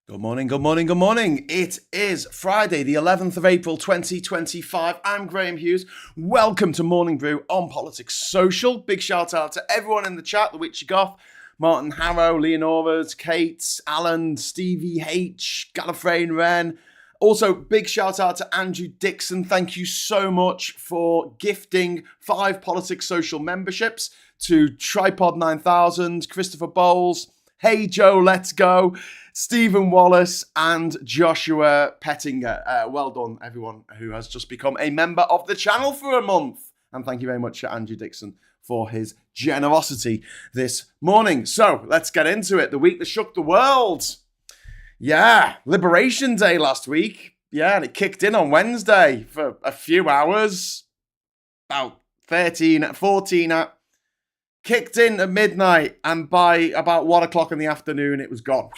Good morning, good morning, good morning. It is Friday, the 11th of April, 2025. I'm Graham Hughes. Welcome to Morning Brew on Politics Social. Big shout out to everyone in the chat, the Witchy Goth, Martin Harrow, Leonora's, Kate, Alan, Stevie H, Gallifreyan Wren. Also, big shout out to Andrew Dixon. Thank you so much for gifting 5 Politics Social memberships to Tripod 9000, Christopher Bowles, Hey Joe, Let's Go, Stephen Wallace, and Joshua Pettinger. Well done, everyone who has just become a member of the channel for a month. And thank you very much to Andrew Dixon for his generosity this morning. So let's get into it. The week that shook the world. Yeah, Liberation Day last week. Yeah, and it kicked in on Wednesday for a few hours. About 14 kicked in at midnight, and by about 1 o'clock in the afternoon, it was gone.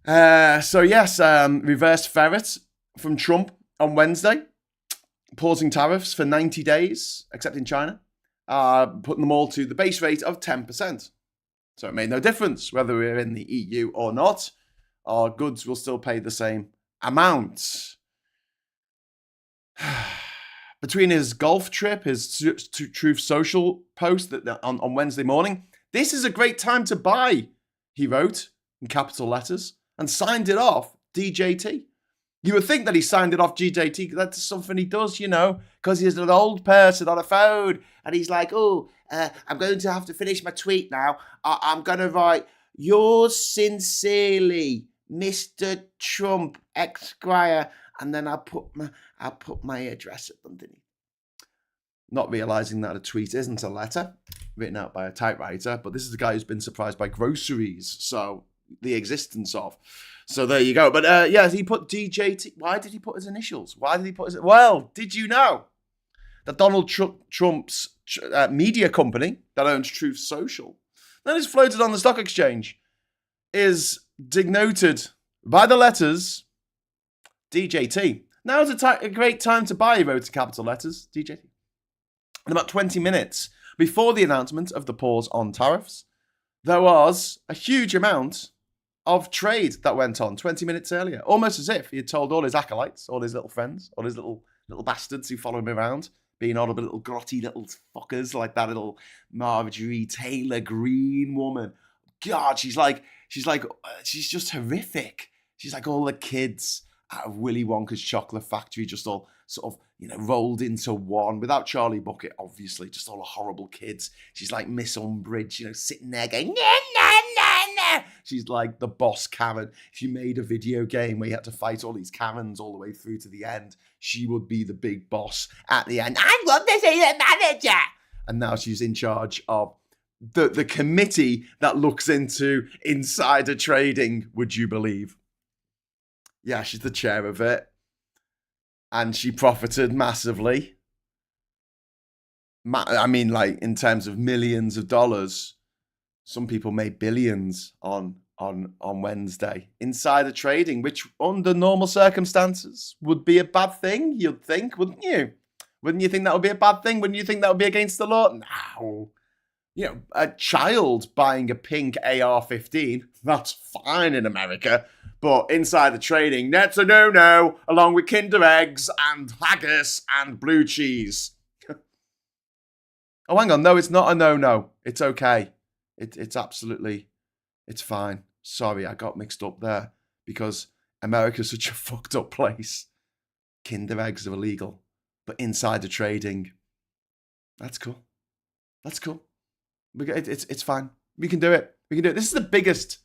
Reversed ferret from Trump on Wednesday, pausing tariffs for 90 days, except in China, putting them all to the base rate of 10%. So it made no difference whether we're in the EU or not. Our goods will still pay the same amount. Between his golf trip, his Truth Social post that on Wednesday morning, this is a great time to buy, he wrote in capital letters, and signed it off DJT. You would think that he signed it off DJT. That's something he does, you know, because he's an old person on a phone, and he's like, I'm going to have to finish my tweet now. I'm going to write, yours sincerely, Mr. Trump, Esquire, and then I'll put my address underneath. Not realizing that a tweet isn't a letter written out by a typewriter, but this is the guy who's been surprised by groceries, so the existence of. So there you go. But he put DJT. Why did he put his initials? Well, did you know that Donald Trump's media company that owns Truth Social, that is floated on the stock exchange, is denoted by the letters DJT. Now is a great time to buy, he wrote in capital letters, DJT. In about 20 minutes before the announcement of the pause on tariffs, there was a huge amount of trade that went on 20 minutes earlier, almost as if he had told all his acolytes, all his little friends, all his little bastards who follow him around, being all the little grotty little fuckers like that little Marjorie Taylor Greene woman. God, she's just horrific. She's like all the kids out of Willy Wonka's chocolate factory, just all sort of, rolled into one, without Charlie Bucket, obviously, just all the horrible kids. She's like Miss Umbridge, sitting there going, nah, nah, nah, nah. She's like the boss Karen. If you made a video game where you had to fight all these Karens all the way through to the end, she would be the big boss at the end. I want to see the manager. And now she's in charge of the committee that looks into insider trading, would you believe? Yeah, she's the chair of it. And she profited massively. In terms of millions of dollars. Some people made billions on Wednesday. Insider trading, which under normal circumstances would be a bad thing, you'd think, wouldn't you? Wouldn't you think that would be a bad thing? Wouldn't you think that would be against the law? No. A child buying a pink AR-15, that's fine in America. But insider trading, that's a no-no, along with Kinder Eggs and haggis and blue cheese. Oh, hang on. No, it's not a no-no. It's okay. It's absolutely, it's fine. Sorry, I got mixed up there because America's such a fucked up place. Kinder Eggs are illegal, but insider trading, that's cool. That's cool. It's fine. We can do it. This is the biggest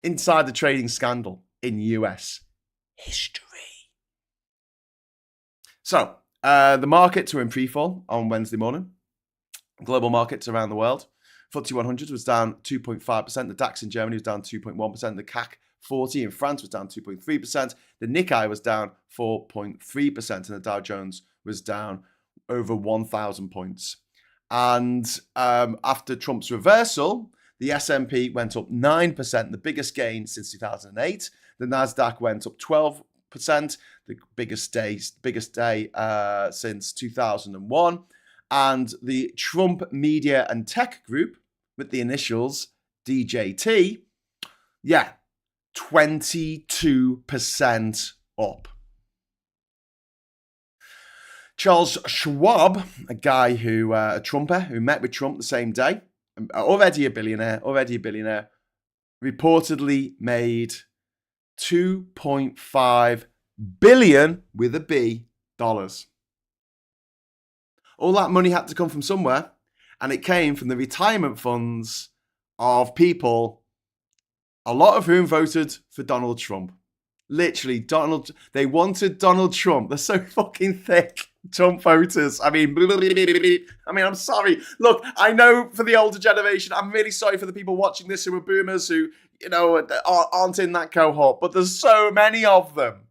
insider trading scandal in US history. So, the markets were in freefall on Wednesday morning. Global markets around the world. FTSE 100 was down 2.5%. The DAX in Germany was down 2.1%. The CAC 40 in France was down 2.3%. The Nikkei was down 4.3%. And the Dow Jones was down over 1,000 points. And after Trump's reversal, the S&P went up 9%, the biggest gain since 2008. The Nasdaq went up 12%, the biggest day since 2001. And the Trump Media and Tech Group, with the initials DJT, Yeah, 22% up. Charles Schwab, a guy who, a Trumper who met with Trump the same day, already a billionaire, reportedly made 2.5 billion with a B dollars. All that money had to come from somewhere, and it came from the retirement funds of people, a lot of whom voted for Donald Trump. Literally, they wanted Donald Trump. They're so fucking thick, Trump voters. I mean, I'm sorry. Look, I know for the older generation, I'm really sorry for the people watching this who are boomers who, aren't in that cohort. But there's so many of them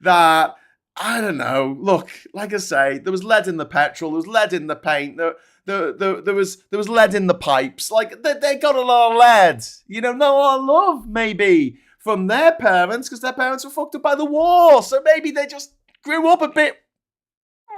that, I don't know. Look, like I say, there was lead in the petrol. There was lead in the paint. There was lead in the pipes. Like, they got a lot of lead. Not a lot of love, maybe, from their parents, because their parents were fucked up by the war. So maybe they just grew up a bit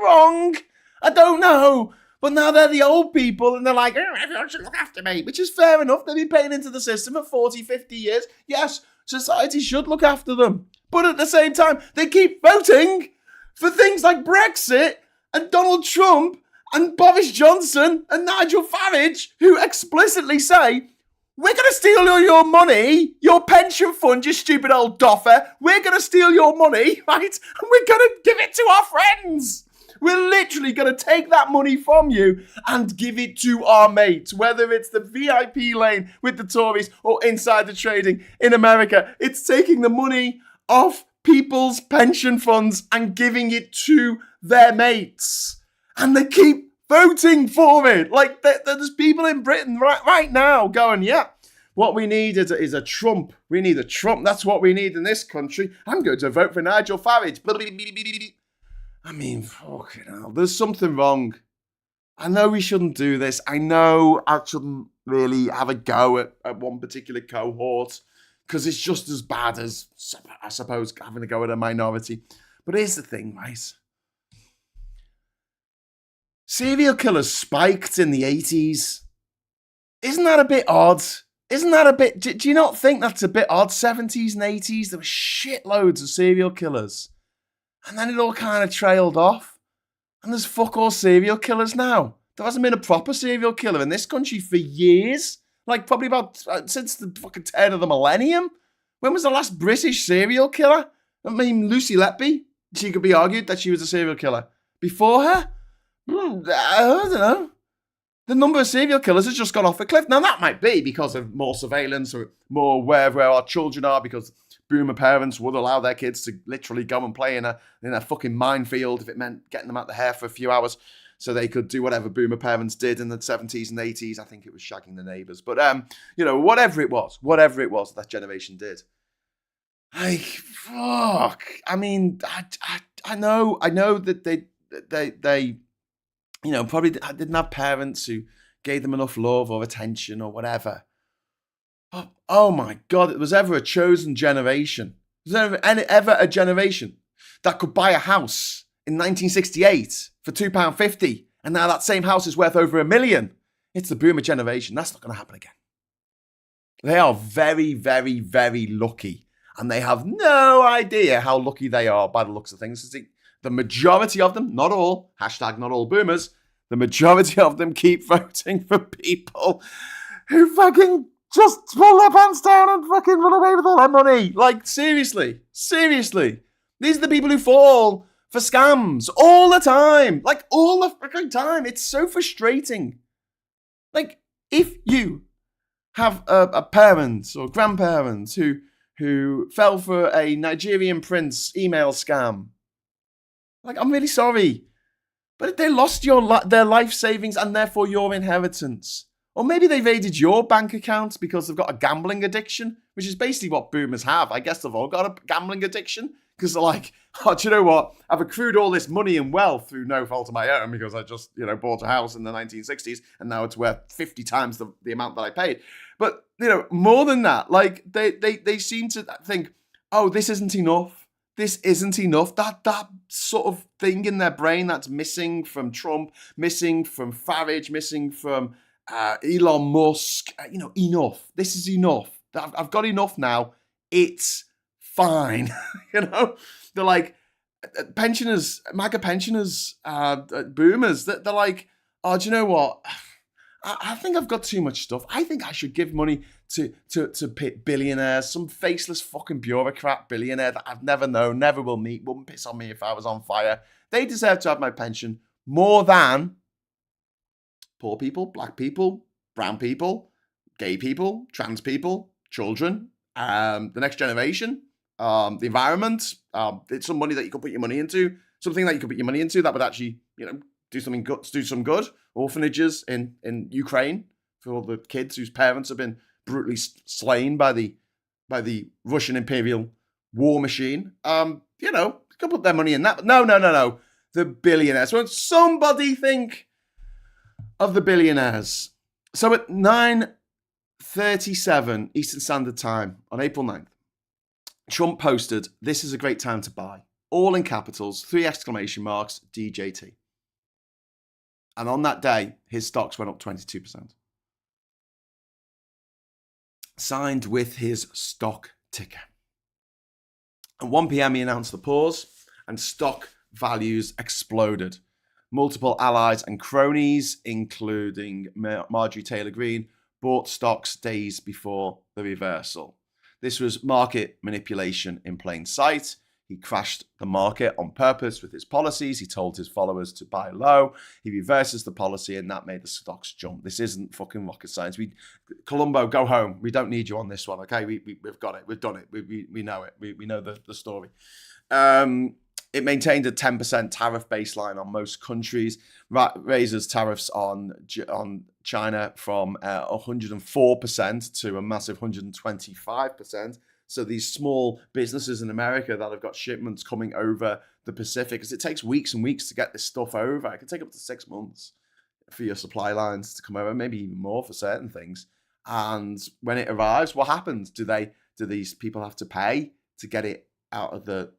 wrong. I don't know. But now they're the old people and they're like, everyone should look after me, which is fair enough. They've been paying into the system for 40, 50 years. Yes, society should look after them. But at the same time, they keep voting for things like Brexit and Donald Trump and Boris Johnson and Nigel Farage, who explicitly say, we're going to steal all your money, your pension fund, you stupid old doffer. We're going to steal your money, right? And we're going to give it to our friends. We're literally going to take that money from you and give it to our mates, whether it's the VIP lane with the Tories or insider trading in America. It's taking the money off people's pension funds and giving it to their mates. And they keep voting for it. Like, there's people in Britain right now going, yeah, what we need is a Trump. We need a Trump. That's what we need in this country. I'm going to vote for Nigel Farage. I mean, fucking hell. There's something wrong. I know we shouldn't do this. I know I shouldn't really have a go at one particular cohort because it's just as bad as, I suppose, having a go at a minority. But here's the thing, right? Serial killers spiked in the 80s. Isn't that a bit odd? Isn't that a bit... Do you not think that's a bit odd? 70s and 80s, there were shitloads of serial killers. And then it all kind of trailed off. And there's fuck all serial killers now. There hasn't been a proper serial killer in this country for years. Like, probably about... since the fucking turn of the millennium. When was the last British serial killer? I mean, Lucy Letby. She could be argued that she was a serial killer. Before her? I don't know. The number of serial killers has just gone off a cliff. Now, that might be because of more surveillance or more aware of where our children are, because boomer parents would allow their kids to literally go and play in a fucking minefield if it meant getting them out the hair for a few hours so they could do whatever boomer parents did in the 70s and 80s. I think it was shagging the neighbours. But, whatever it was that generation did. Like, fuck. I mean, I know that they probably didn't have parents who gave them enough love or attention or whatever. But, oh my God, it was ever a chosen generation. Was there ever a generation that could buy a house in 1968 for £2.50 and now that same house is worth over $1 million? It's the boomer generation. That's not going to happen again. They are very, very, very lucky. And they have no idea how lucky they are by the looks of things. The majority of them, not all, #not all boomers, the majority of them keep voting for people who fucking just pull their pants down and fucking run away with all their money. Like, seriously. These are the people who fall for scams all the time. Like, all the fucking time. It's so frustrating. Like, if you have a parent or grandparent who fell for a Nigerian prince email scam, like, I'm really sorry, but they lost their life savings and therefore your inheritance. Or maybe they've aided your bank accounts because they've got a gambling addiction, which is basically what boomers have. I guess they've all got a gambling addiction because they're like, oh, do you know what? I've accrued all this money and wealth through no fault of my own because I just, bought a house in the 1960s and now it's worth 50 times the amount that I paid. But, more than that, like, they seem to think, oh, this isn't enough. This isn't enough. That sort of thing in their brain that's missing from Trump, missing from Farage, missing from Elon Musk. Enough. This is enough. I've got enough now. It's fine. They're like, pensioners, MAGA pensioners, boomers, they're like, oh, do you know what? I think I've got too much stuff. I think I should give money to billionaires, some faceless fucking bureaucrat billionaire that I've never known, never will meet, wouldn't piss on me if I was on fire. They deserve to have my pension more than poor people, black people, brown people, gay people, trans people, children, the next generation, the environment. It's some money that you could put your money into, something that you could put your money into that would actually, do something good, do some good. Orphanages in Ukraine for all the kids whose parents have been brutally slain by the Russian imperial war machine. You could put their money in that. But no. The billionaires. Won't somebody think of the billionaires? So at 9:37 Eastern Standard Time on April 9th, Trump posted, "This is a great time to buy." All in capitals, 3 exclamation marks, DJT. And on that day, his stocks went up 22%. Signed with his stock ticker. At 1 p.m, he announced the pause, and stock values exploded. Multiple allies and cronies, including Marjorie Taylor Greene, bought stocks days before the reversal. This was market manipulation in plain sight. He crashed the market on purpose with his policies. He told his followers to buy low. He reverses the policy, and that made the stocks jump. This isn't fucking rocket science. Columbo, go home. We don't need you on this one, okay? We've got it. We've done it. We know it. We know the story. It maintained a 10% tariff baseline on most countries, raises tariffs on China from 104% to a massive 125%. So these small businesses in America that have got shipments coming over the Pacific, because it takes weeks and weeks to get this stuff over. It can take up to 6 months for your supply lines to come over, maybe even more for certain things. And when it arrives, what happens? Do these people have to pay to get it out of the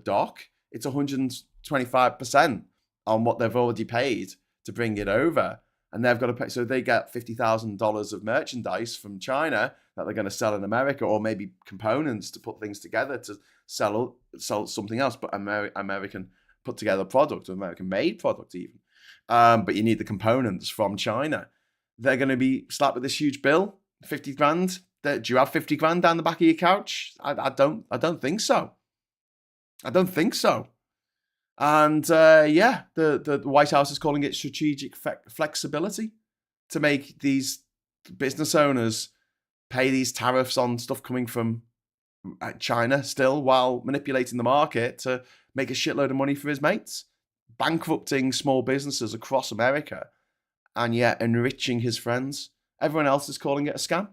dock? It's 125% on what they've already paid to bring it over. And they've got to pay. So they get $50,000 of merchandise from China that they're going to sell in America, or maybe components to put things together to sell something else, but American put together product, or American made product even. But you need the components from China. They're going to be slapped with this huge bill, 50 grand. Do you have 50 grand down the back of your couch? I don't think so. I don't think so. And the White House is calling it strategic flexibility to make these business owners pay these tariffs on stuff coming from China still, while manipulating the market to make a shitload of money for his mates, bankrupting small businesses across America, and yet enriching his friends. Everyone else is calling it a scam,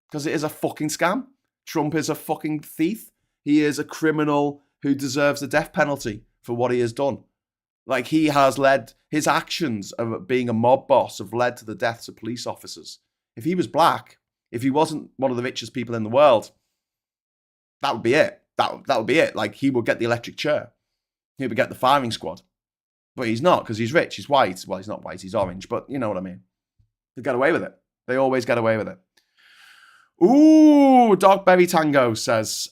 because it is a fucking scam. Trump is a fucking thief. He is a criminal who deserves the death penalty for what he has done. Like, he has led, his actions of being a mob boss have led to the deaths of police officers. If he was black, if he wasn't one of the richest people in the world, that would be it. That would be it. Like, he would get the electric chair. He would get the firing squad. But he's not, because he's rich. He's white. Well, he's not white. He's orange. But you know what I mean. They get away with it. They always get away with it. Ooh, Dark Berry Tango says,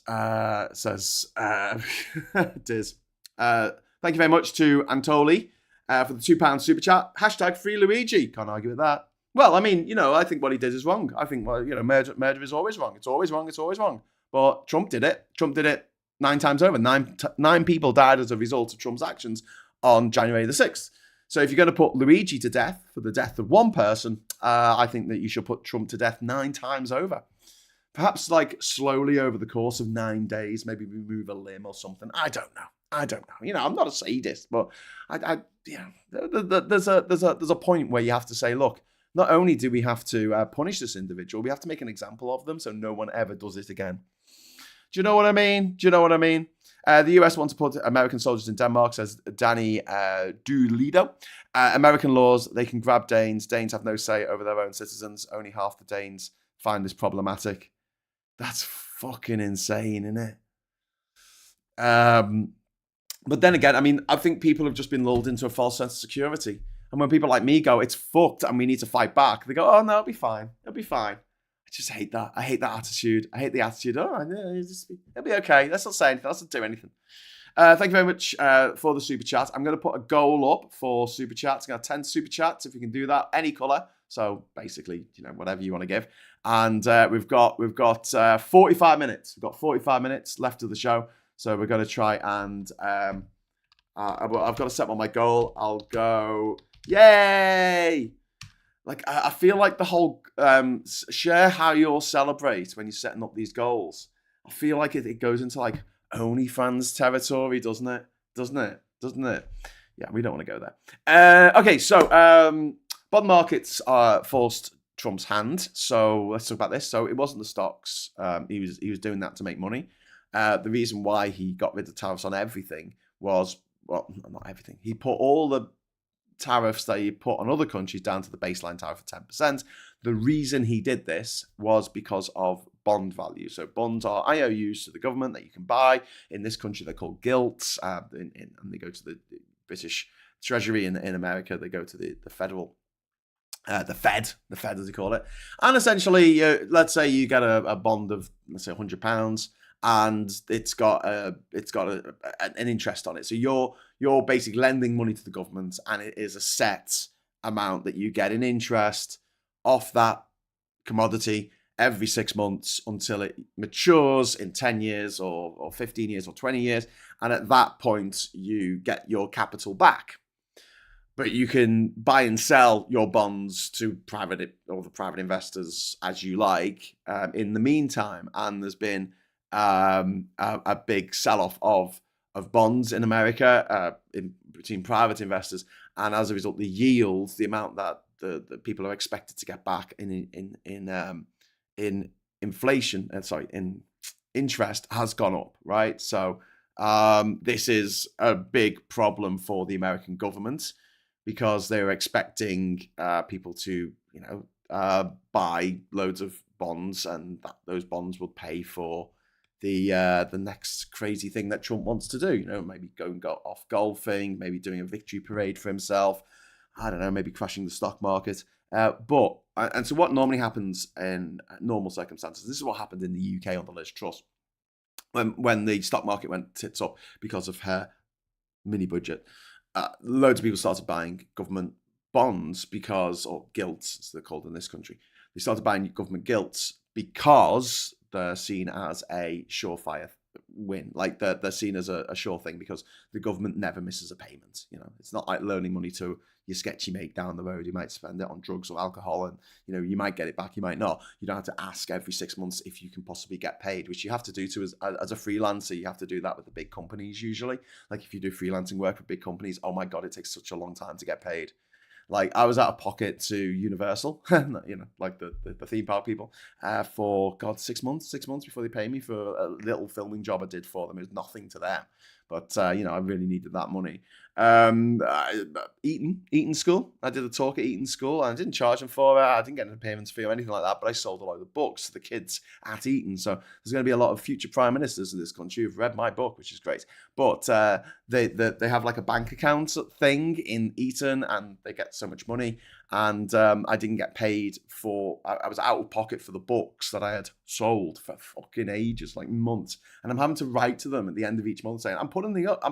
Diz. Thank you very much to Antoli for the £2 super chat. Hashtag free Luigi. Can't argue with that. Well, I mean, I think what he did is wrong. I think, murder is always wrong. It's always wrong. It's always wrong. But Trump did it. Trump did it 9 times over. Nine people died as a result of Trump's actions on January the 6th. So if you're going to put Luigi to death for the death of one person, I think that you should put Trump to death 9 times over. Perhaps like slowly over the course of 9 days, maybe remove a limb or something. I don't know. I'm not a sadist, but there's a point where you have to say, look, not only do we have to punish this individual, we have to make an example of them so no one ever does it again. Do you know what I mean? The US want to put American soldiers in Denmark, says Danny Doolido. American laws, they can grab Danes. Danes have no say over their own citizens. Only half the Danes find this problematic. That's fucking insane, isn't it? But then again, I mean, I think people have just been lulled into a false sense of security. And when people like me go, it's fucked and we need to fight back, they go, oh, no, it'll be fine. It'll be fine. I just hate that. I hate that attitude. I hate the attitude. Oh, it'll be okay. Let's not say anything. Let's not do anything. Thank you very much for the super chat. I'm going to put a goal up for super chats. I'm going to have 10 super chats if you can do that, any color. So basically, whatever you want to give. And we've got 45 minutes. We've got 45 minutes left of the show. So we're going to try and I've got to set my goal. I'll go, yay! Like, I feel like the whole share how you'll celebrate when you're setting up these goals. I feel like it goes into like OnlyFans territory, doesn't it? Doesn't it? Yeah, we don't want to go there. Okay, so bond markets forced Trump's hand. So let's talk about this. So it wasn't the stocks. He was doing that to make money. The reason why he got rid of tariffs on everything was, well, not everything. He put all the tariffs that he put on other countries down to the baseline tariff of 10%. The reason he did this was because of bond value. So bonds are IOUs to the government that you can buy. In this country, they're called gilts, and they go to the British Treasury. In America, they go to the federal, the Fed as they call it. And essentially, let's say you get a bond of, let's say, £100, and it's got an interest on it. So you're basically lending money to the government, and it is a set amount that you get in interest off that commodity every 6 months until it matures in 10 years or 15 years or 20 years. And at that point, you get your capital back. But you can buy and sell your bonds to private investors as you like in the meantime. And there's been a big sell-off of bonds in America between private investors, and as a result, the yields, the amount that the people are expected to get back in inflation, in interest, has gone up, right? So this is a big problem for the American government because they were expecting people to, buy loads of bonds, and those bonds would pay for the next crazy thing that Trump wants to do. Maybe go off golfing, maybe doing a victory parade for himself. I don't know, maybe crashing the stock market. And so what normally happens in normal circumstances, this is what happened in the UK under Liz Truss, when the stock market went tits up because of her mini budget. Loads of people started buying government bonds or gilts, as they're called in this country. They started buying government gilts because they're seen as a surefire win. Like they're seen as a sure thing because the government never misses a payment. It's not like loaning money to your sketchy mate down the road. You might spend it on drugs or alcohol, and you might get it back, you might not. You don't have to ask every 6 months if you can possibly get paid, which you have to do as a freelancer. You have to do that with the big companies usually. Like if you do freelancing work with big companies, oh my god, it takes such a long time to get paid. Like I was out of pocket to Universal, like the theme park people, for 6 months before they pay me for a little filming job I did for them. It was nothing to them, but I really needed that money. Eton School. I did a talk at Eton School, and I didn't charge them for it. I didn't get any payments fee or anything like that, but I sold a lot of the books to the kids at Eton. So there's going to be a lot of future prime ministers in this country who've read my book, which is great. But they have like a bank account thing in Eton, and they get so much money. And I didn't get paid for. I was out of pocket for the books that I had sold for fucking ages, like months. And I'm having to write to them at the end of each month saying, I'm putting it up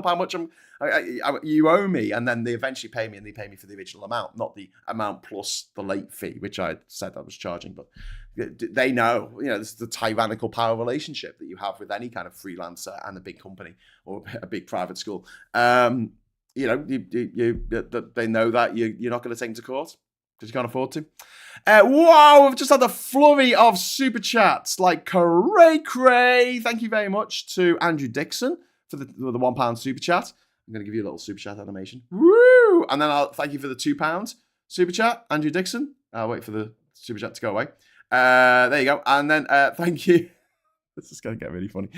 how much you owe me. And then they eventually pay me, and they pay me for the original amount, not the amount plus the late fee, which I said I was charging. But they know, this is the tyrannical power relationship that you have with any kind of freelancer and a big company or a big private school. They know that you're not going to take them to court because you can't afford to. Wow, we've just had a flurry of super chats like cray. Thank you very much to Andrew Dixon for the £1 super chat. I'm going to give you a little super chat animation. Woo! And then I'll thank you for the £2 super chat, Andrew Dixon. I'll wait for the super chat to go away. There you go. And then thank you. This is going to get really funny.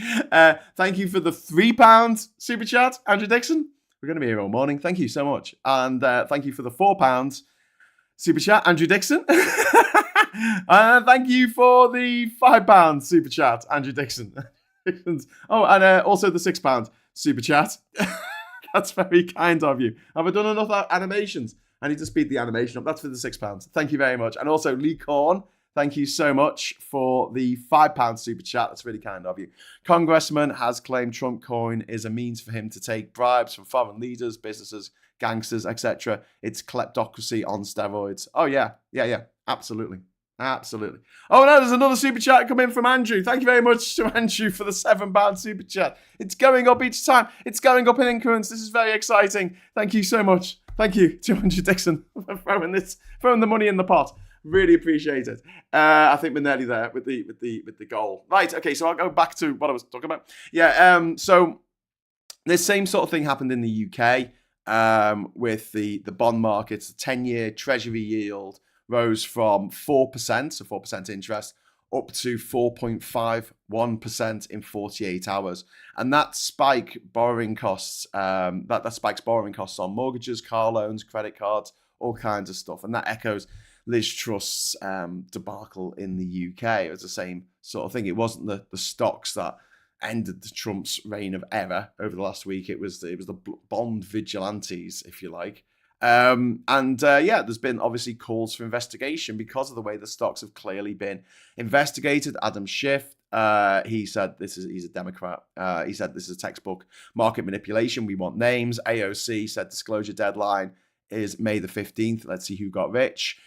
Thank you for the £3 super chat, Andrew Dixon. We're going to be here all morning. Thank you so much. And thank you for the £4 super chat, Andrew Dixon. Thank you for the £5 super chat, Andrew Dixon. Oh, and also the £6 super chat. That's very kind of you. Have I done enough animations? I need to speed the animation up. That's for the £6. Thank you very much. And also Lee Corn, Thank you so much for the £5 super chat. That's really kind of you. Congressman has claimed Trump coin is a means for him to take bribes from foreign leaders, businesses, gangsters, etc. It's kleptocracy on steroids. Oh, yeah. Absolutely. Absolutely. Oh, no, there's another super chat coming from Andrew. Thank you very much to Andrew for the £7 super chat. It's going up each time. It's going up in increments. This is very exciting. Thank you so much. Thank you to Andrew Dixon for throwing the money in the pot. Really appreciate it. I think we're nearly there with the goal. Right. Okay. So I'll go back to what I was talking about. Yeah. So this same sort of thing happened in the UK with the bond markets. The 10-year Treasury yield rose from 4%, so 4% interest, up to 4.51% in 48 hours. And that spikes borrowing costs. That spikes borrowing costs on mortgages, car loans, credit cards, all kinds of stuff. And that echoes Liz Truss's debacle in the UK. It was the same sort of thing. It wasn't the stocks that ended Trump's reign of error over the last week. It was the bond vigilantes, if you like. There's been obviously calls for investigation because of the way the stocks have clearly been investigated. Adam Schiff, he said he's a Democrat. He said this is a textbook market manipulation. We want names. AOC said disclosure deadline is May the 15th. Let's see who got rich.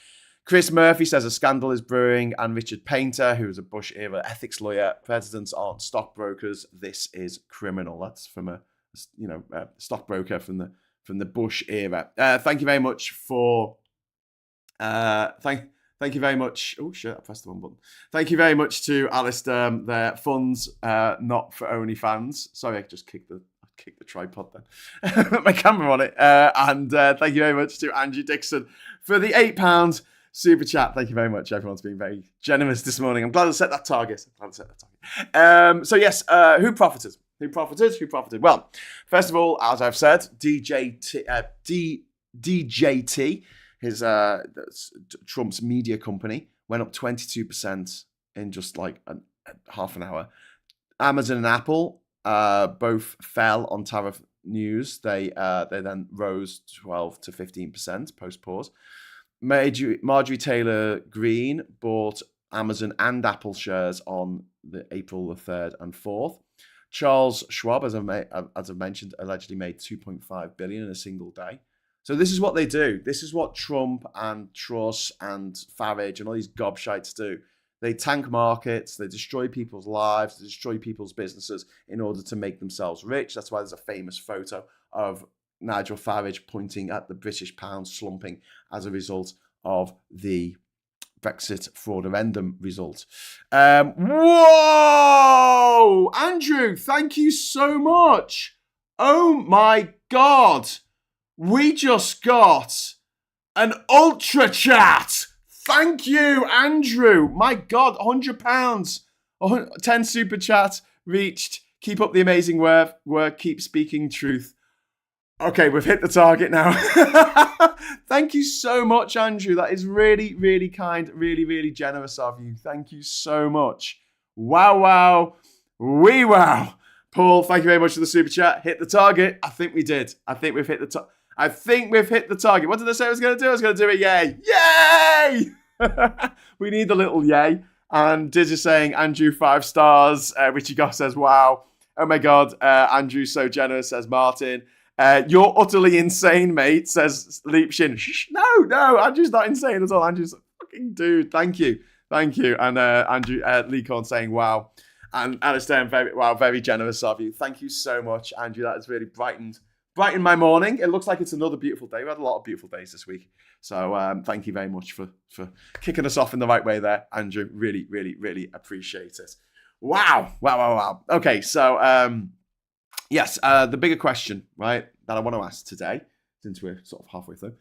Chris Murphy says a scandal is brewing, and Richard Painter, who is a Bush-era ethics lawyer, presidents aren't stockbrokers. This is criminal. That's from a stockbroker from the Bush era. Thank you very much for. Thank you very much. Oh shit! I pressed the wrong button. Thank you very much to Alistair. Their funds, not for OnlyFans. Sorry, I just kicked the tripod then. Put my camera on it. And thank you very much to Andrew Dixon for the £8 super chat. Thank you very much. Everyone's been very generous this morning. I'm glad I set that target. So yes, who profited? Who profited? Well, first of all, as I've said, DJT, his Trump's media company, went up 22% in just like half an hour. Amazon and Apple both fell on tariff news. They then rose 12 to 15% post pause. Marjorie Taylor Greene bought Amazon and Apple shares on the April the 3rd and 4th. Charles Schwab, as I've mentioned, allegedly made $2.5 billion in a single day. So this is what they do. This is what Trump and Truss and Farage and all these gobshites do. They tank markets, they destroy people's lives, they destroy people's businesses in order to make themselves rich. That's why there's a famous photo of Nigel Farage pointing at the British pound slumping as a result of the Brexit fraudulendum result. Whoa! Andrew, thank you so much. Oh my God. We just got an ultra chat. Thank you, Andrew. My God, £100. 10 super chat reached. Keep up the amazing work. Keep speaking truth. Okay, we've hit the target now. Thank you so much, Andrew. That is really, really kind, really, really generous of you. Thank you so much. Wow. Paul, thank you very much for the super chat. Hit the target. I think we did. I think we've hit the target. What did I say I was going to do? I was going to do a yay. Yay! We need a little yay. And Diz is saying, Andrew, 5 stars. Richie Goff says, wow. Oh my God. Andrew's so generous, says Martin. You're utterly insane, mate, says Leap Shin. No, Andrew's not insane at all. Andrew's a fucking dude. Thank you. And Andrew Lee Corn saying, wow. And Alistair, very generous of you. Thank you so much, Andrew. That has really brightened my morning. It looks like it's another beautiful day. We had a lot of beautiful days this week. So thank you very much for kicking us off in the right way there, Andrew. Really, really, really appreciate it. Wow. Okay, so yes, the bigger question, right, that I want to ask today, since we're sort of halfway through,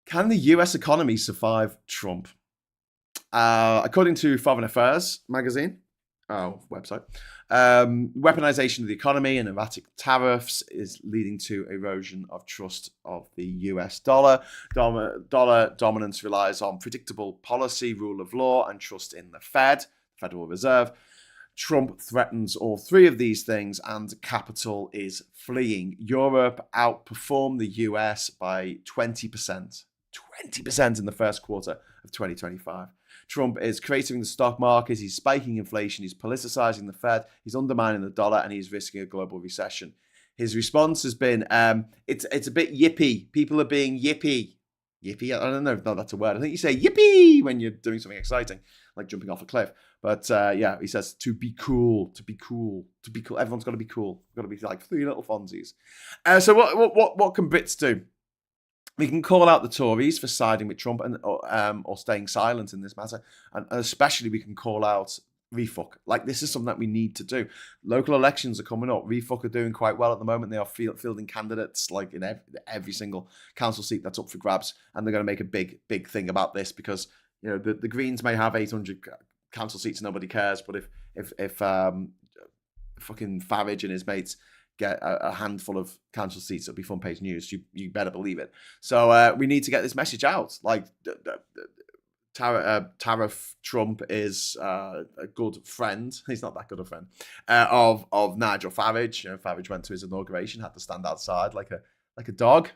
can the US economy survive Trump? According to Foreign Affairs magazine, website, weaponization of the economy and erratic tariffs is leading to erosion of trust of the US dollar. Dollar dominance relies on predictable policy, rule of law, and trust in the Federal Reserve. Trump threatens all three of these things, and capital is fleeing. Europe outperformed the US by 20%. 20% in the first quarter of 2025. Trump is creating the stock market, he's spiking inflation, he's politicizing the Fed, he's undermining the dollar, and he's risking a global recession. His response has been, it's a bit yippy. People are being yippy. Yippee? I don't know if that's a word. I think you say yippee when you're doing something exciting, like jumping off a cliff. But yeah, he says to be cool, to be cool, to be cool. Everyone's got to be cool. Got to be like three little Fonzies. So what can Brits do? We can call out the Tories for siding with Trump and or staying silent in this matter, and especially we can call out refuck. Like, this is something that we need to do. Local elections are coming up. Refuck are doing quite well at the moment. They are fielding candidates like in every single council seat that's up for grabs, and they're going to make a big thing about this because the Greens may have 800 council seats, nobody cares. But if fucking Farage and his mates get a handful of council seats, it'll be front page news. You better believe it. So we need to get this message out. Like, tariff Trump is a good friend. He's not that good a friend of Nigel Farage. Farage went to his inauguration, had to stand outside like a dog,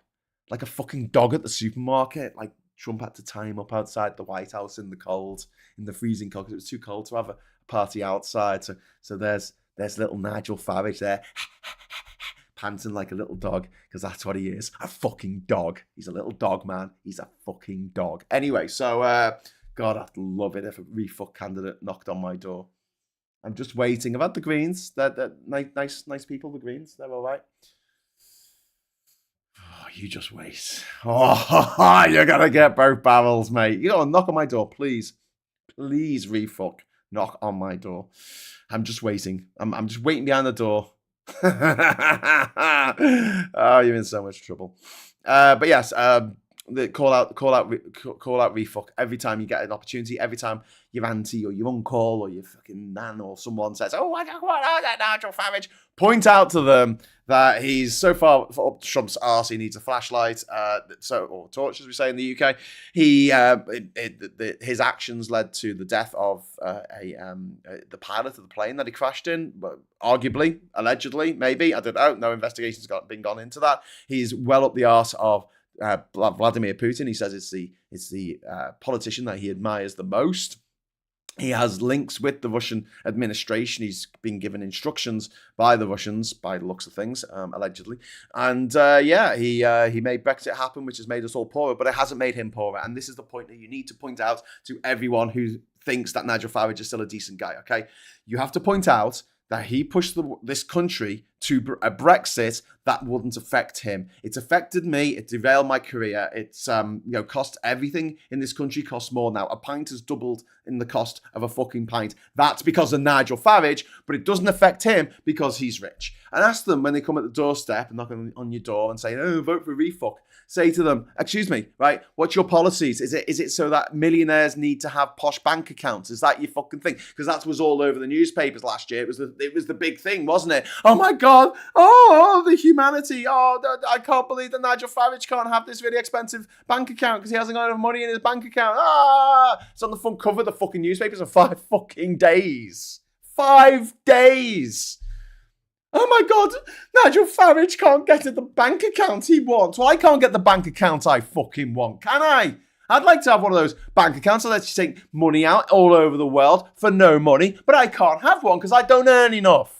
like a fucking dog at the supermarket. Like, Trump had to tie him up outside the White House in the cold, in the freezing cold, because it was too cold to have a party outside. So there's little Nigel Farage there, panting like a little dog, because that's what he is, a fucking dog. He's a little dog, man. He's a fucking dog. Anyway, so, God, I'd love it if a refuck candidate knocked on my door. I'm just waiting. I've had the Greens. They're nice people, the Greens. They're all right. Oh, you just wait. Oh, you're going to get both barrels, mate. You got to knock on my door, please. Please, refuck. Knock on my door. I'm just waiting. I'm just waiting behind the door. Oh, you're in so much trouble. But yes, call out refuck every time you get an opportunity. Every time your auntie or your uncle or your fucking nan or someone says, "Oh, I don't want that Nigel Farage," point out to them that he's so far up Trump's arse he needs a flashlight, or torch, as we say in the UK. His actions led to the death of the pilot of the plane that he crashed in, but arguably, allegedly, maybe, I don't know. No investigation's been gone into that. He's well up the arse of Vladimir Putin. He says it's the politician that he admires the most. He has links with the Russian administration. He's been given instructions by the Russians, by the looks of things, allegedly. And he made Brexit happen, which has made us all poorer, but it hasn't made him poorer. And this is the point that you need to point out to everyone who thinks that Nigel Farage is still a decent guy, okay? You have to point out that he pushed this country to a Brexit that wouldn't affect him. It's affected me. It derailed my career. It's cost everything in this country costs more now. A pint has doubled in the cost of a fucking pint. That's because of Nigel Farage, but it doesn't affect him because he's rich. And ask them when they come at the doorstep and knock on your door and say, "Oh, vote for refuck." Say to them, "Excuse me, right? What's your policies? Is it so that millionaires need to have posh bank accounts? Is that your fucking thing?" Because that was all over the newspapers last year. It was the big thing, wasn't it? Oh my God! Oh, the humanity! Oh, I can't believe that Nigel Farage can't have this really expensive bank account because he hasn't got enough money in his bank account. It's on the front cover of the fucking newspapers for 5 fucking days. 5 days. Oh my God, Nigel Farage can't get at the bank account he wants. Well, I can't get the bank account I fucking want, can I? I'd like to have one of those bank accounts that lets you take money out all over the world for no money, but I can't have one because I don't earn enough.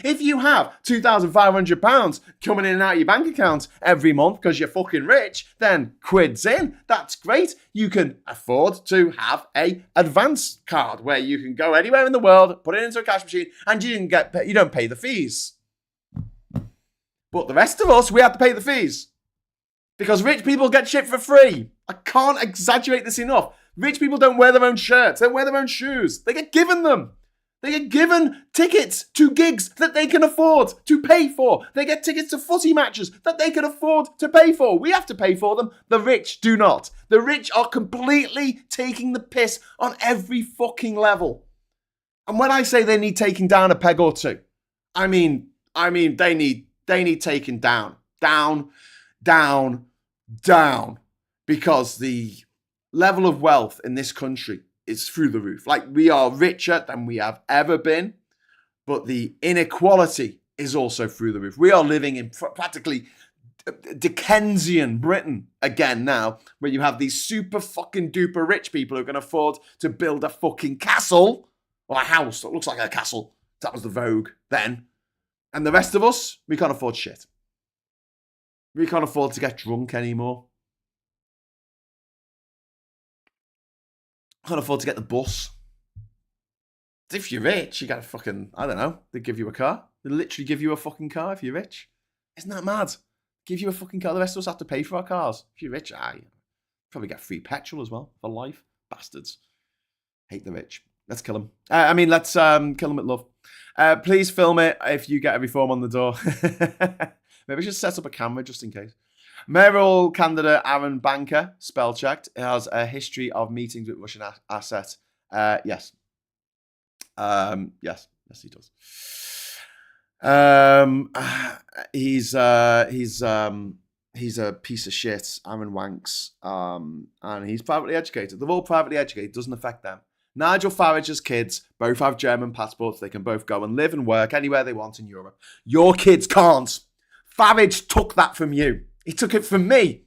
If you have £2,500 coming in and out of your bank account every month because you're fucking rich, then quid's in. That's great. You can afford to have a advance card where you can go anywhere in the world, put it into a cash machine, and you don't pay the fees. But the rest of us, we have to pay the fees. Because rich people get shit for free. I can't exaggerate this enough. Rich people don't wear their own shirts. They don't wear their own shoes. They get given them. They get given tickets to gigs that they can afford to pay for. They get tickets to footy matches that they can afford to pay for. We have to pay for them. The rich do not. The rich are completely taking the piss on every fucking level. And when I say they need taking down a peg or two, I mean they need taken down. Down. Because the level of wealth in this country is through the roof. Like, we are richer than we have ever been, but the inequality is also through the roof. We are living in practically Dickensian Britain again now, where you have these super fucking duper rich people who can afford to build a fucking castle or a house that looks like a castle. That was the vogue then. And the rest of us, we can't afford shit. We can't afford to get drunk anymore. Can't afford to get the bus. If you're rich, you got a fucking, I don't know, they give you a car. They literally give you a fucking car if you're rich. Isn't that mad? Give you a fucking car. The rest of us have to pay for our cars. If you're rich, probably get free petrol as well for life. Bastards. Hate the rich. Let's kill them. Let's kill them with love. Please film it if you get a reform on the door. Maybe just set up a camera just in case. Mayoral candidate Aaron Banker, spell checked, has a history of meetings with Russian assets. Yes. Yes, he does. He's a piece of shit, Aaron Wanks, and he's privately educated. They're all privately educated. Doesn't affect them. Nigel Farage's kids both have German passports. They can both go and live and work anywhere they want in Europe. Your kids can't. Farage took that from you. He took it from me.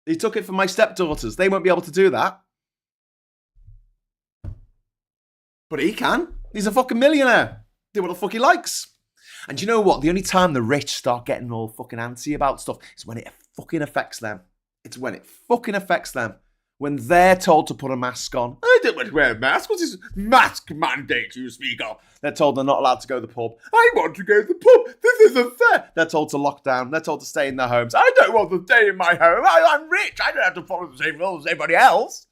He took it from my stepdaughters. They won't be able to do that. But he can. He's a fucking millionaire. Do what the fuck he likes. And you know what? The only time the rich start getting all fucking antsy about stuff is when it fucking affects them. It's when it fucking affects them. When they're told to put a mask on. I don't want to wear a mask. What's this mask mandate you speak of? They're told they're not allowed to go to the pub. I want to go to the pub. This isn't fair. They're told to lock down. They're told to stay in their homes. I don't want to stay in my home. I'm rich. I don't have to follow the same rules as everybody else.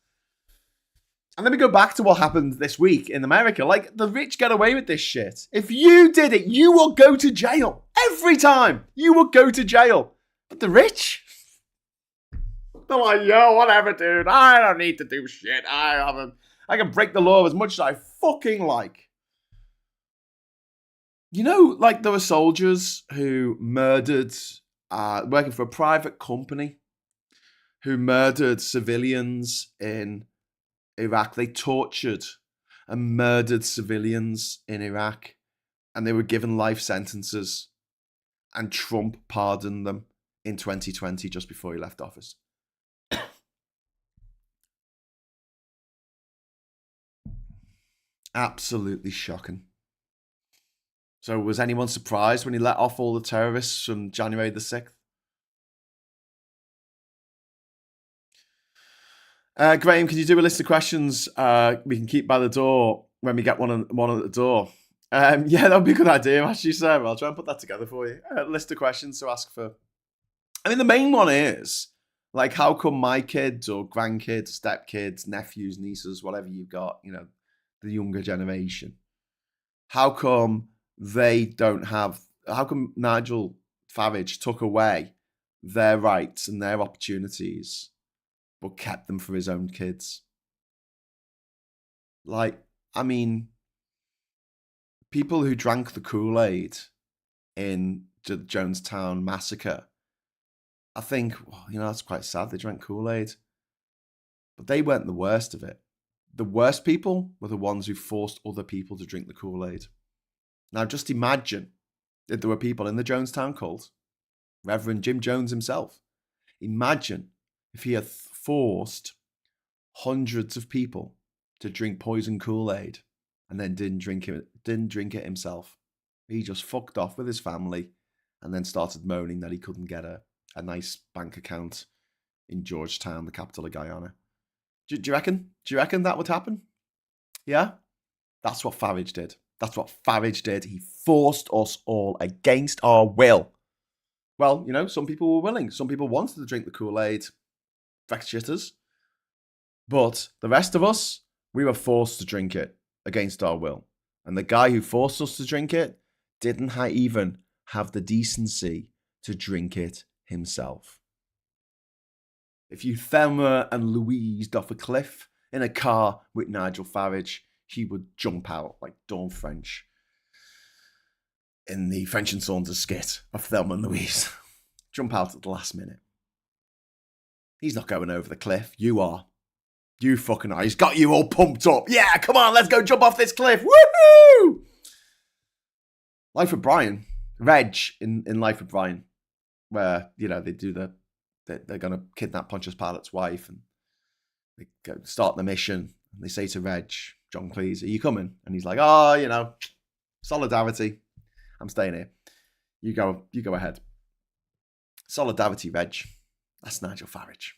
And let me go back to what happened this week in America. Like, the rich get away with this shit. If you did it, you will go to jail. Every time. You will go to jail. But the rich? They're like, yo, whatever, dude. I don't need to do shit. I can break the law as much as I fucking like. You know, like, there were soldiers who murdered, working for a private company, who murdered civilians in Iraq. They tortured and murdered civilians in Iraq, and they were given life sentences, and Trump pardoned them in 2020 just before he left office. Absolutely shocking. So was anyone surprised when he let off all the terrorists from January the 6th? Graham, can you do a list of questions we can keep by the door when we get one at the door? Yeah, that would be a good idea, actually, Sarah. I'll try and put that together for you. A list of questions to ask for. I mean, the main one is, like, how come my kids or grandkids, stepkids, nephews, nieces, whatever you've got, you know, the younger generation, how come they don't have, how come Nigel Farage took away their rights and their opportunities but kept them for his own kids? Like, I mean, people who drank the Kool-Aid in the Jonestown massacre, I think, well, you know, that's quite sad. They drank Kool-Aid, but they weren't the worst of it. The worst people were the ones who forced other people to drink the Kool-Aid. Now, just imagine if there were people in the Jonestown cult, Reverend Jim Jones himself. Imagine if he had forced hundreds of people to drink poison Kool-Aid and then didn't drink it himself. He just fucked off with his family and then started moaning that he couldn't get a nice bank account in Georgetown, the capital of Guyana. Do you reckon? Do you reckon that would happen? Yeah? That's what Farage did. That's what Farage did. He forced us all against our will. Well, you know, some people were willing. Some people wanted to drink the Kool-Aid. Feck shitters. But the rest of us, we were forced to drink it against our will. And the guy who forced us to drink it didn't even have the decency to drink it himself. If you Thelma and Louised off a cliff in a car with Nigel Farage, he would jump out like Dawn French in the French and Saunders skit of Thelma and Louise. Jump out at the last minute. He's not going over the cliff. You are. You fucking are. He's got you all pumped up. Yeah, come on, let's go jump off this cliff. Woohoo! Life of Brian. Reg in Life of Brian. where, you know, they do they're going to kidnap Pontius Pilate's wife, and they start the mission, and they say to Reg, John Cleese, are you coming? And he's like, oh, you know, solidarity. I'm staying here. You go ahead. Solidarity, Reg. That's Nigel Farage.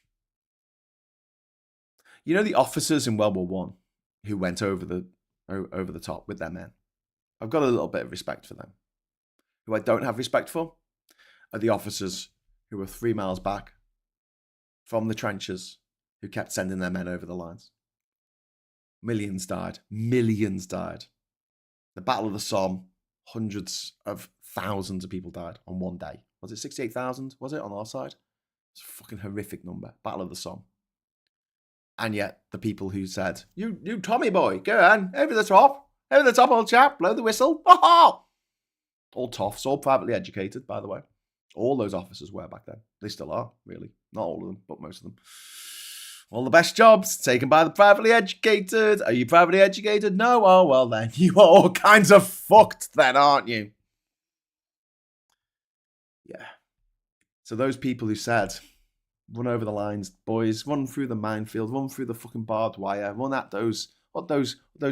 You know the officers in World War One who went over the top with their men? I've got a little bit of respect for them. Who I don't have respect for are the officers who were 3 miles back from the trenches, who kept sending their men over the lines. Millions died. Millions died. The Battle of the Somme, hundreds of thousands of people died on one day. Was it 68,000? Was it on our side? It's a fucking horrific number. Battle of the Somme. And yet, the people who said, you Tommy boy, go on, over the top, old chap, blow the whistle. All toffs, all privately educated, by the way. All those officers were back then. They still are, really. Not all of them, but most of them. All the best jobs taken by the privately educated. Are you privately educated? No? Oh, well then, you are all kinds of fucked then, aren't you? Yeah. So those people who said, run over the lines, boys, run through the minefield, run through the fucking barbed wire, run at those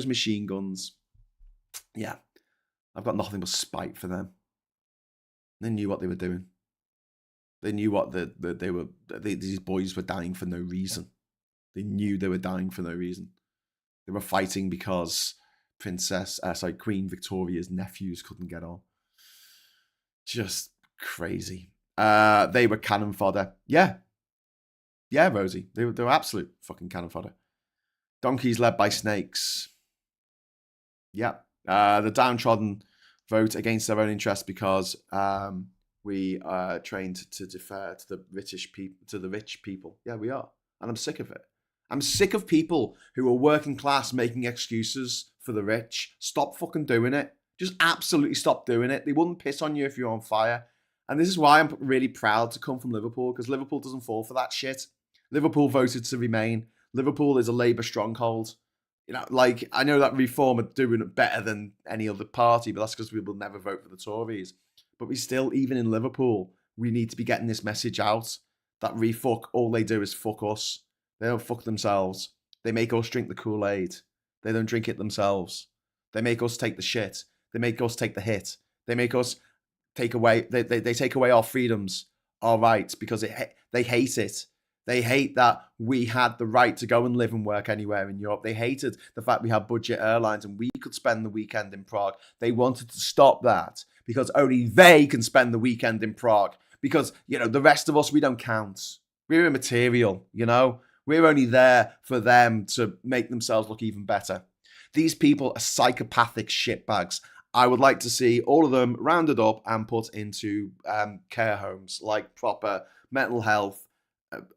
machine guns. Yeah. I've got nothing but spite for them. They knew what they were doing. They knew what these boys were dying for no reason. They knew they were dying for no reason. They were fighting because Queen Victoria's nephews couldn't get on. Just crazy. They were cannon fodder. Yeah. Yeah, Rosie. They were absolute fucking cannon fodder. Donkeys led by snakes. Yeah. The downtrodden vote against their own interests because we are trained to defer to the rich people. Yeah, we are. And I'm sick of it. I'm sick of people who are working class making excuses for the rich. Stop fucking doing it. Just absolutely stop doing it. They wouldn't piss on you if you're on fire. And this is why I'm really proud to come from Liverpool, because Liverpool doesn't fall for that shit. Liverpool voted to remain. Liverpool is a Labour stronghold. You know, like, I know that Reform are doing it better than any other party, but that's because we will never vote for the Tories. But we still, even in Liverpool, we need to be getting this message out that refuck, all they do is fuck us. They don't fuck themselves. They make us drink the Kool-Aid. They don't drink it themselves. They make us take the shit. They make us take the hit. They make us take away, they take away our freedoms, our rights, because they hate it. They hate that we had the right to go and live and work anywhere in Europe. They hated the fact we had budget airlines and we could spend the weekend in Prague. They wanted to stop that because only they can spend the weekend in Prague. Because, you know, the rest of us, we don't count. We're immaterial, you know? We're only there for them to make themselves look even better. These people are psychopathic shitbags. I would like to see all of them rounded up and put into care homes, like proper mental health,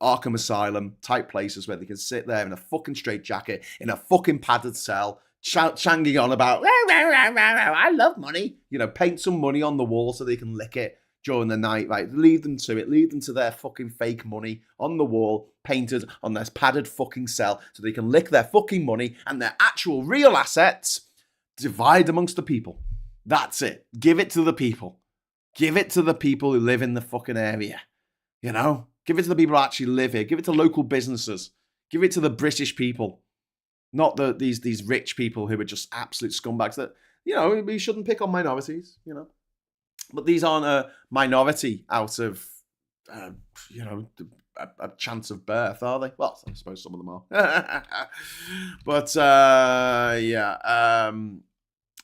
Arkham Asylum type places where they can sit there in a fucking straitjacket, in a fucking padded cell, changing on about, I love money. You know, paint some money on the wall so they can lick it during the night, right? Leave them to it. Leave them to their fucking fake money on the wall, painted on this padded fucking cell so they can lick their fucking money and their actual real assets. Divide amongst the people. That's it. Give it to the people. Give it to the people who live in the fucking area. You know? Give it to the people who actually live here. Give it to local businesses. Give it to the British people. Not these rich people who are just absolute scumbags that, you know, we shouldn't pick on minorities, you know. But these aren't a minority out of, you know, a chance of birth, are they? Well, I suppose some of them are. But, yeah,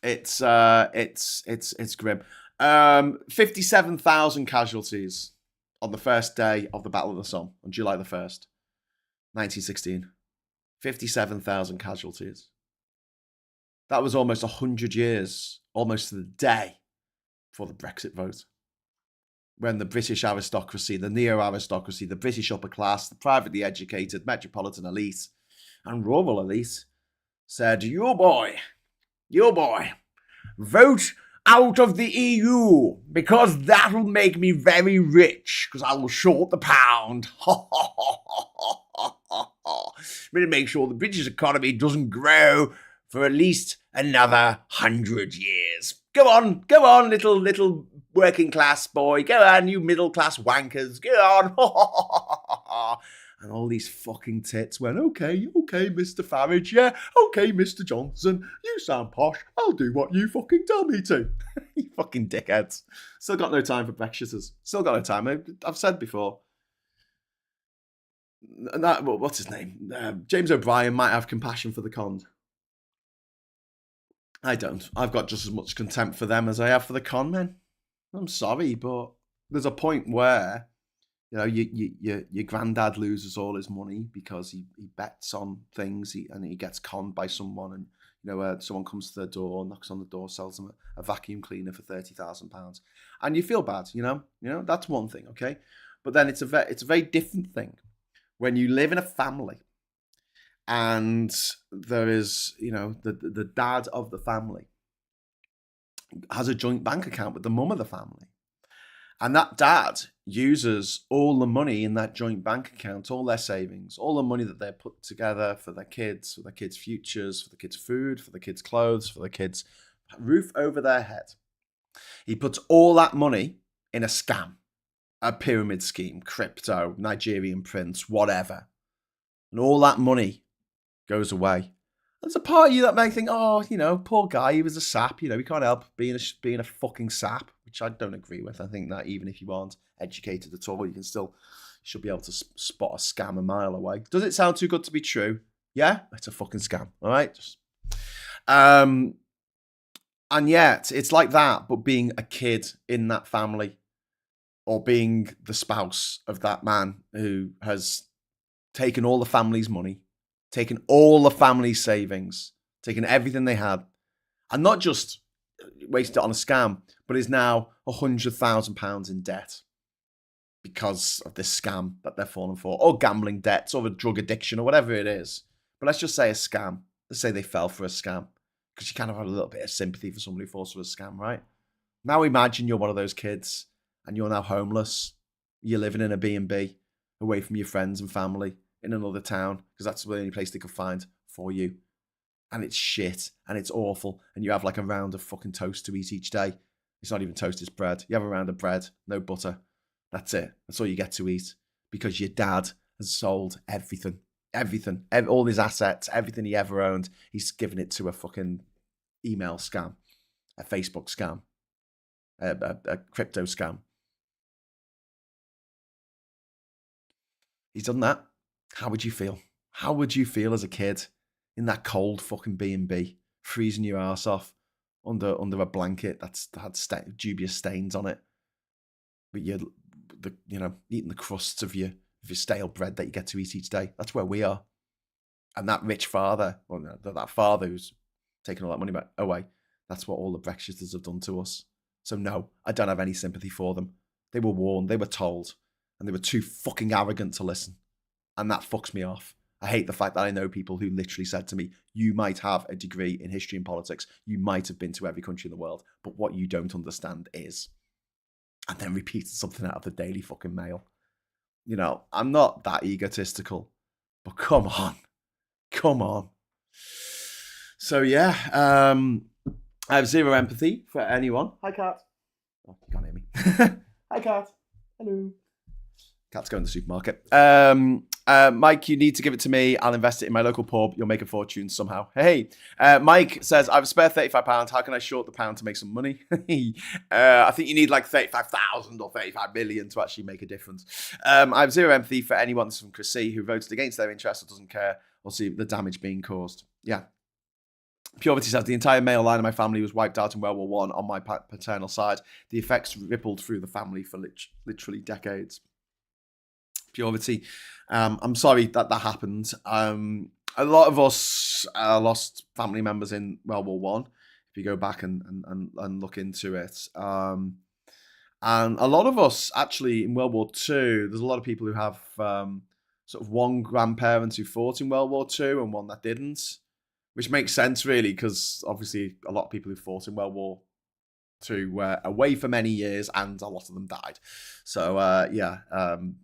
it's grim. 57,000 casualties on the first day of the Battle of the Somme, on July the 1st, 1916. 57,000 casualties. That was almost 100 years, almost to the day, for the Brexit vote. When the British aristocracy, the neo-aristocracy, the British upper class, the privately educated metropolitan elite and rural elite said, you boy, vote out of the EU because that will make me very rich because I will short the pound. I'm going to make sure the British economy doesn't grow for at least another 100 years. Go on, little working class boy. Go on, you middle class wankers. Go on. And all these fucking tits went, okay, Mr. Farage, yeah, okay, Mr. Johnson, you sound posh, I'll do what you fucking tell me to. You fucking dickheads. Still got no time for Brexiters. Still got no time. I've said before. What's his name? James O'Brien might have compassion for the conned. I don't. I've got just as much contempt for them as I have for the con men. I'm sorry, but there's a point where, you know, your granddad loses all his money because he bets on things and he gets conned by someone, and you know, someone comes to their door, knocks on the door, sells them a vacuum cleaner for £30,000, and you feel bad. You know that's one thing, okay. But then it's a very different thing when you live in a family and there is, you know, the dad of the family has a joint bank account with the mum of the family. And that dad uses all the money in that joint bank account, all their savings, all the money that they're put together for their kids' futures, for the kids' food, for the kids' clothes, for the kids' roof over their head. He puts all that money in a scam, a pyramid scheme, crypto, Nigerian prince, whatever. And all that money goes away. There's a part of you that may think, oh, you know, poor guy, he was a sap. You know, he can't help being a fucking sap, which I don't agree with. I think that even if you aren't educated at all, you should be able to spot a scam a mile away. Does it sound too good to be true? Yeah, it's a fucking scam. All right. And yet it's like that, but being a kid in that family, or being the spouse of that man who has taken all the family's money, taken all the family's savings, taken everything they had, and not just wasted it on a scam, but is now £100,000 in debt because of this scam that they're falling for, or gambling debts, or a drug addiction, or whatever it is. But let's just say a scam. Let's say they fell for a scam, because you kind of have a little bit of sympathy for somebody who falls for a scam, right? Now imagine you're one of those kids and you're now homeless. You're living in a B&B away from your friends and family in another town, because that's the only place they could find for you. And it's shit and it's awful. And you have like a round of fucking toast to eat each day. It's not even toast, it's bread. You have a round of bread, no butter. That's it. That's all you get to eat, because your dad has sold everything, all his assets, everything he ever owned. He's given it to a fucking email scam, a Facebook scam, a crypto scam. He's done that. How would you feel? How would you feel as a kid in that cold fucking B&B, freezing your ass off under a blanket that's had dubious stains on it, but you're eating the crusts of your stale bread that you get to eat each day? That's where we are. And that rich father, that father who's taken all that money away, that's what all the Brexiters have done to us. So no, I don't have any sympathy for them. They were warned, they were told, and they were too fucking arrogant to listen. And that fucks me off. I hate the fact that I know people who literally said to me, you might have a degree in history and politics, you might have been to every country in the world, but what you don't understand is, and then repeated something out of the Daily fucking Mail. You know, I'm not that egotistical, but come on. So yeah, I have zero empathy for anyone. Hi, Cat. Oh, you can't hear me. Hi, Cat. Hello. Cat's going to the supermarket. Mike, you need to give it to me. I'll invest it in my local pub. You'll make a fortune somehow. Hey, Mike says, I have a spare £35. How can I short the pound to make some money? I think you need like 35,000 or 35 million to actually make a difference. I have zero empathy for anyone. This is from Chris C, who voted against their interests or doesn't care or see the damage being caused. Yeah. Purity says, the entire male line of my family was wiped out in World War One on my paternal side. The effects rippled through the family for literally decades. Purity, I'm sorry that happened. A lot of us lost family members in World War One. If you go back and look into it, and a lot of us actually in World War Two. There's a lot of people who have sort of one grandparent who fought in World War Two and one that didn't, which makes sense really, because obviously a lot of people who fought in World War Two were away for many years, and a lot of them died. So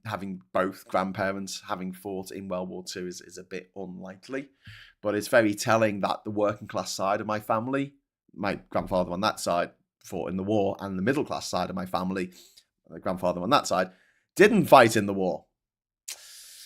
having both grandparents having fought in World War Two is a bit unlikely, but it's very telling that the working class side of my family, my grandfather on that side fought in the war, and the middle class side of my family, my grandfather on that side, didn't fight in the war.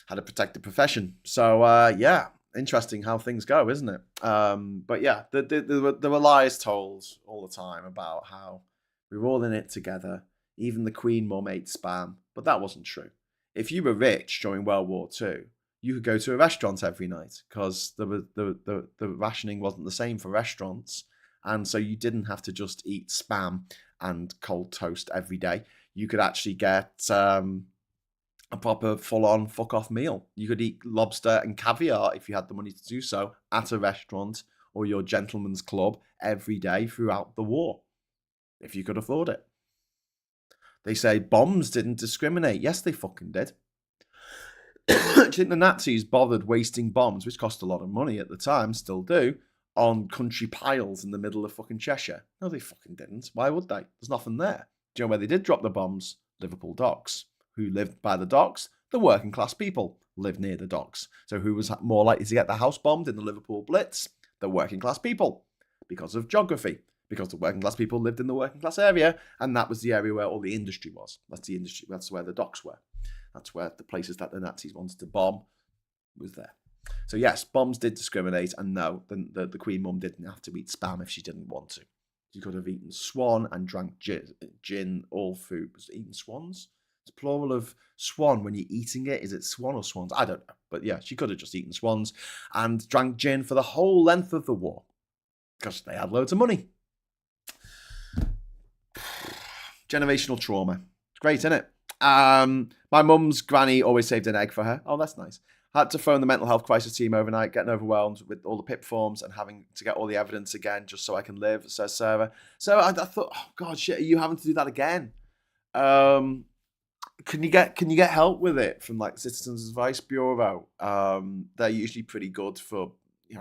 Had a protected profession. So yeah, interesting how things go, isn't it? But yeah, there were lies told all the time about how we were all in it together. Even the Queen Mum ate spam, but that wasn't true. If you were rich during World War II, you could go to a restaurant every night because the rationing wasn't the same for restaurants. And so you didn't have to just eat spam and cold toast every day. You could actually get a proper full-on fuck-off meal. You could eat lobster and caviar if you had the money to do so at a restaurant or your gentleman's club every day throughout the war, if you could afford it. They say bombs didn't discriminate. Yes, they fucking did. Do you think the Nazis bothered wasting bombs, which cost a lot of money at the time, still do, on country piles in the middle of fucking Cheshire? No, they fucking didn't. Why would they? There's nothing there. Do you know where they did drop the bombs? Liverpool docks. Who lived by the docks? The working class people lived near the docks. So who was more likely to get the house bombed in the Liverpool Blitz? The working class people, because of geography. Because the working class people lived in the working class area, and that was the area where all the industry was. That's the industry. That's where the docks were. That's where the places that the Nazis wanted to bomb was there. So yes, bombs did discriminate, and no, the Queen Mum didn't have to eat spam if she didn't want to. She could have eaten swan and drank gin all through. Was it eating swans? It's plural of swan when you're eating it. Is it swan or swans? I don't know. But yeah, she could have just eaten swans and drank gin for the whole length of the war because they had loads of money. Generational trauma. It's great, isn't it? My mum's granny always saved an egg for her. Oh, that's nice. Had to phone the mental health crisis team overnight, getting overwhelmed with all the PIP forms and having to get all the evidence again just so I can live, says Sarah. So I thought, oh God, shit, are you having to do that again? Can you get help with it from like Citizens Advice Bureau? They're usually pretty good for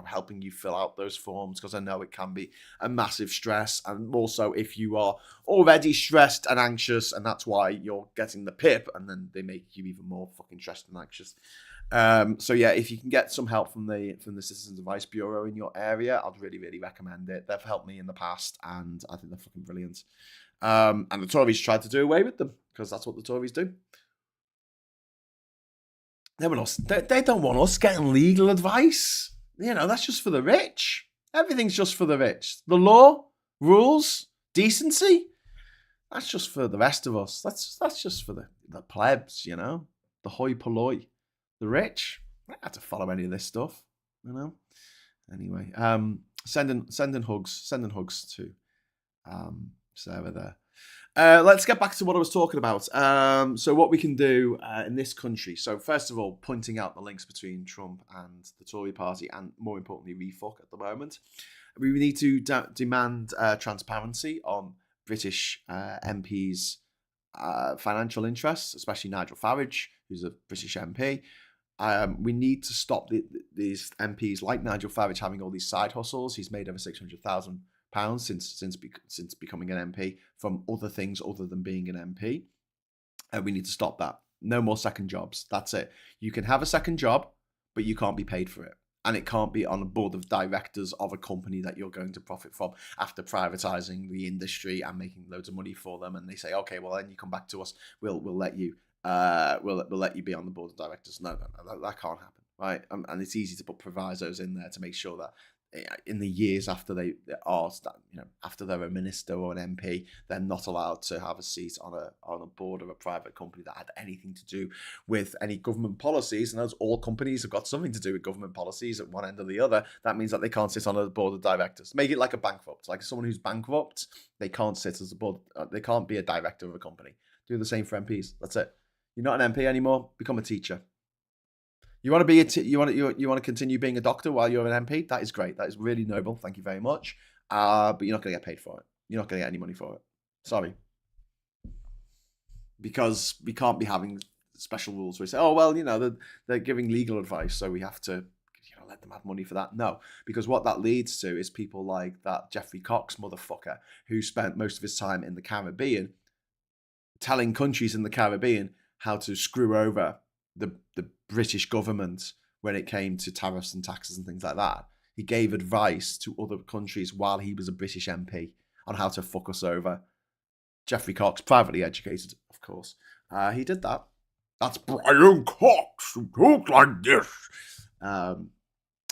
helping you fill out those forms because I know it can be a massive stress, and also if you are already stressed and anxious, and that's why you're getting the PIP, and then they make you even more fucking stressed and anxious. So yeah, if you can get some help from the Citizens Advice Bureau in your area, I'd really, really recommend it. They've helped me in the past, and I think they're fucking brilliant. And the Tories tried to do away with them because that's what the Tories do. They don't want us getting legal advice. That's just for the rich. Everything's just for the rich. The law, rules, decency, that's just for the rest of us. That's just for the plebs, the hoi polloi. The rich, I don't have to follow any of this stuff, Anyway, sending hugs to Sarah there. Let's get back to what I was talking about. So what we can do in this country. So first of all, pointing out the links between Trump and the Tory party, and more importantly, refuck at the moment. We need to demand transparency on British MPs' financial interests, especially Nigel Farage, who's a British MP. We need to stop these MPs like Nigel Farage having all these side hustles. He's made over £600,000 since becoming an MP from other things other than being an MP. We need to stop that. No more second jobs. That's it. You can have a second job, but you can't be paid for it. And it can't be on a board of directors of a company that you're going to profit from after privatizing the industry and making loads of money for them. And they say, okay, well then you come back to us. We'll let you we'll let you be on the board of directors. No, that can't happen, right? And it's easy to put provisos in there to make sure that in the years after after they're a minister or an MP, they're not allowed to have a seat on a board of a private company that had anything to do with any government policies. And as all companies have got something to do with government policies at one end or the other, that means that they can't sit on a board of directors. Make it like a bankrupt, like someone who's bankrupt, they can't sit as a board. They can't be a director of a company. Do the same for MPs. That's it. You're not an MP anymore. Become a teacher. You want to be you want to continue being a doctor while you're an MP? That is great. That is really noble. Thank you very much. But you're not going to get paid for it. You're not going to get any money for it. Sorry. Because we can't be having special rules where we say, oh well, they're giving legal advice, so we have to let them have money for that. No, because what that leads to is people like that Jeffrey Cox motherfucker who spent most of his time in the Caribbean telling countries in the Caribbean how to screw over the British government when it came to tariffs and taxes and things like that. He gave advice to other countries while he was a British MP on how to fuck us over. Jeffrey Cox, privately educated, of course. He did that. That's Brian Cox who talks like this.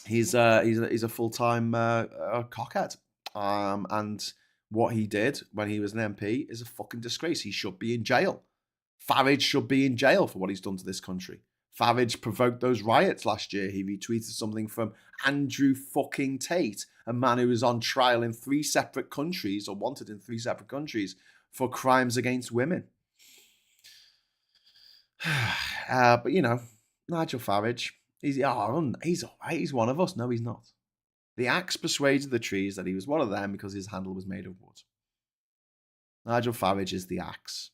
He's a full-time cockhead. And what he did when he was an MP is a fucking disgrace. He should be in jail. Farage should be in jail for what he's done to this country. Farage provoked those riots last year. He retweeted something from Andrew fucking Tate, a man who was on trial in 3 separate countries, or wanted in 3 separate countries, for crimes against women. But, you know, Nigel Farage, he's all right. He's one of us. No, he's not. The axe persuaded the trees that he was one of them because his handle was made of wood. Nigel Farage is the axe.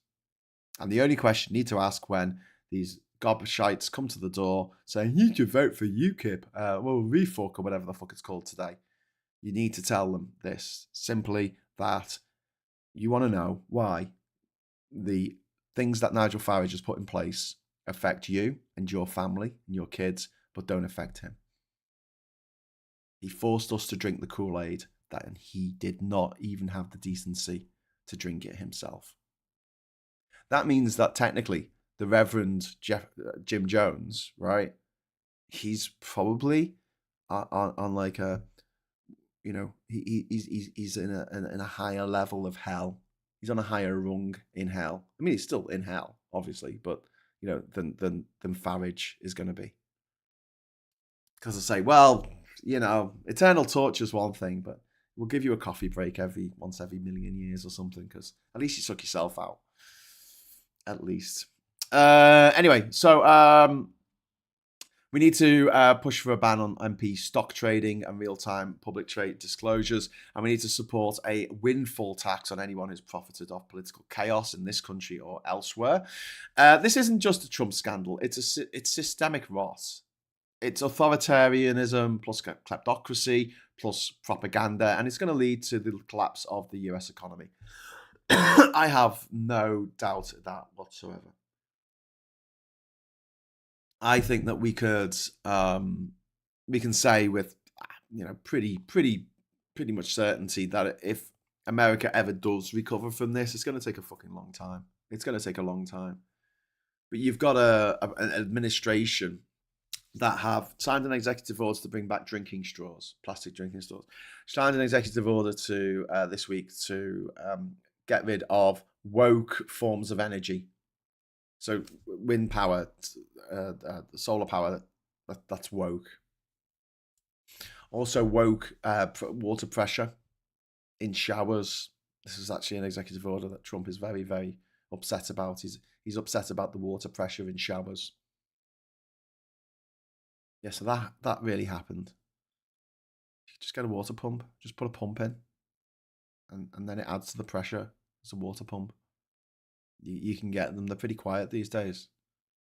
And the only question you need to ask when these gobshites come to the door saying, you should vote for UKIP, refuck, or whatever the fuck it's called today, you need to tell them this. Simply that you want to know why the things that Nigel Farage has put in place affect you and your family and your kids, but don't affect him. He forced us to drink the Kool-Aid, and he did not even have the decency to drink it himself. That means that technically the Reverend Jim Jones, right? He's probably on like a, you know, he's in a higher level of hell. He's on a higher rung in hell. I mean, he's still in hell, obviously, but you know, than Farage is going to be. Because I say, well, you know, eternal torture is one thing, but we'll give you a coffee break once every million years or something, because at least you suck yourself out. At least. Anyway, so we need to push for a ban on MP stock trading and real-time public trade disclosures, and we need to support a windfall tax on anyone who's profited off political chaos in this country or elsewhere. This isn't just a Trump scandal; it's systemic rot. It's authoritarianism plus kleptocracy plus propaganda, and it's going to lead to the collapse of the US economy. I have no doubt of that whatsoever. I think that we can say with, you know, pretty much certainty that if America ever does recover from this, it's going to take a fucking long time. It's going to take a long time. But you've got an administration that have signed an executive order to bring back drinking straws, plastic drinking straws. Signed an executive order to this week to get rid of woke forms of energy. So wind power, solar power, that's woke. Also woke water pressure in showers. This is actually an executive order that Trump is very, very upset about. He's upset about the water pressure in showers. Yeah, so that really happened. You just get a water pump, just put a pump in, and then it adds to the pressure. It's a water pump. You can get them. They're pretty quiet these days,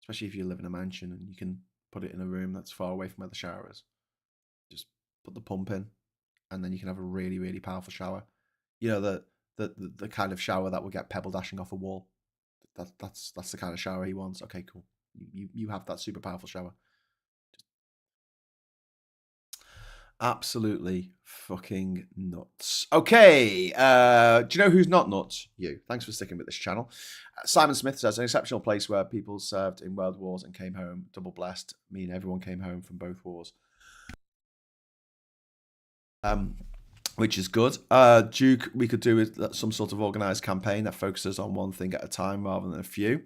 especially if you live in a mansion and you can put it in a room that's far away from where the shower is. Just put the pump in, and then you can have a really, really powerful shower. You know, the kind of shower that will get pebble dashing off a wall. That's the kind of shower he wants. Okay, cool. You have that super powerful shower. Absolutely fucking nuts. Okay, do you know who's not nuts? You. Thanks for sticking with this channel. Simon Smith says, an exceptional place where people served in world wars and came home double blessed. I mean, everyone came home from both wars. Which is good. Duke, we could do with some sort of organised campaign that focuses on one thing at a time rather than a few.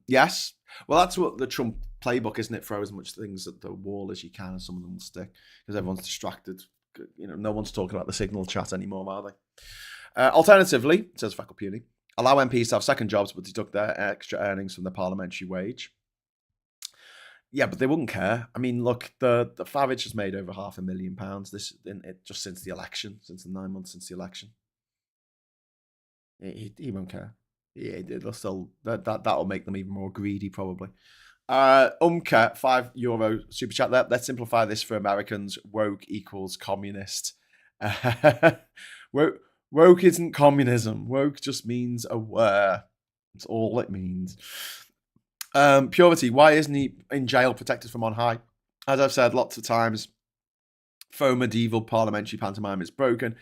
Yes. Well, that's what the Trump playbook, isn't it? Throw as much things at the wall as you can, and some of them will stick because everyone's distracted. You know, no one's talking about the Signal chat anymore, are they? Alternatively, says Freckle Puny, allow MPs to have second jobs but deduct their extra earnings from the parliamentary wage. Yeah, but they wouldn't care. I mean, look, the Farage has made over £500,000 just since the election, since the 9 months since the election. He won't care. Yeah, they'll still that'll make them even more greedy, probably. Umka, €5 super chat there. Let's simplify this for Americans. Woke equals communist. Woke isn't communism. Woke just means aware. That's all it means. Purity, why isn't he in jail protected from on high? As I've said lots of times, faux medieval parliamentary pantomime is broken.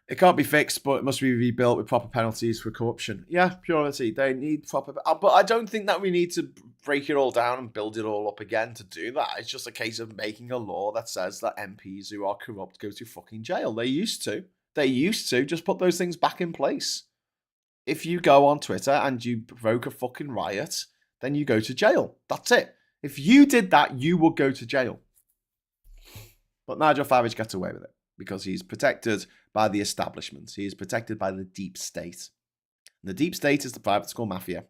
It can't be fixed, but it must be rebuilt with proper penalties for corruption. Yeah, purity. They need proper... But I don't think that we need to break it all down and build it all up again to do that. It's just a case of making a law that says that MPs who are corrupt go to fucking jail. They used to. Just put those things back in place. If you go on Twitter and you provoke a fucking riot, then you go to jail. That's it. If you did that, you would go to jail. But Nigel Farage gets away with it because he's protected by the establishment. He is protected by the deep state. And the deep state is the private school mafia.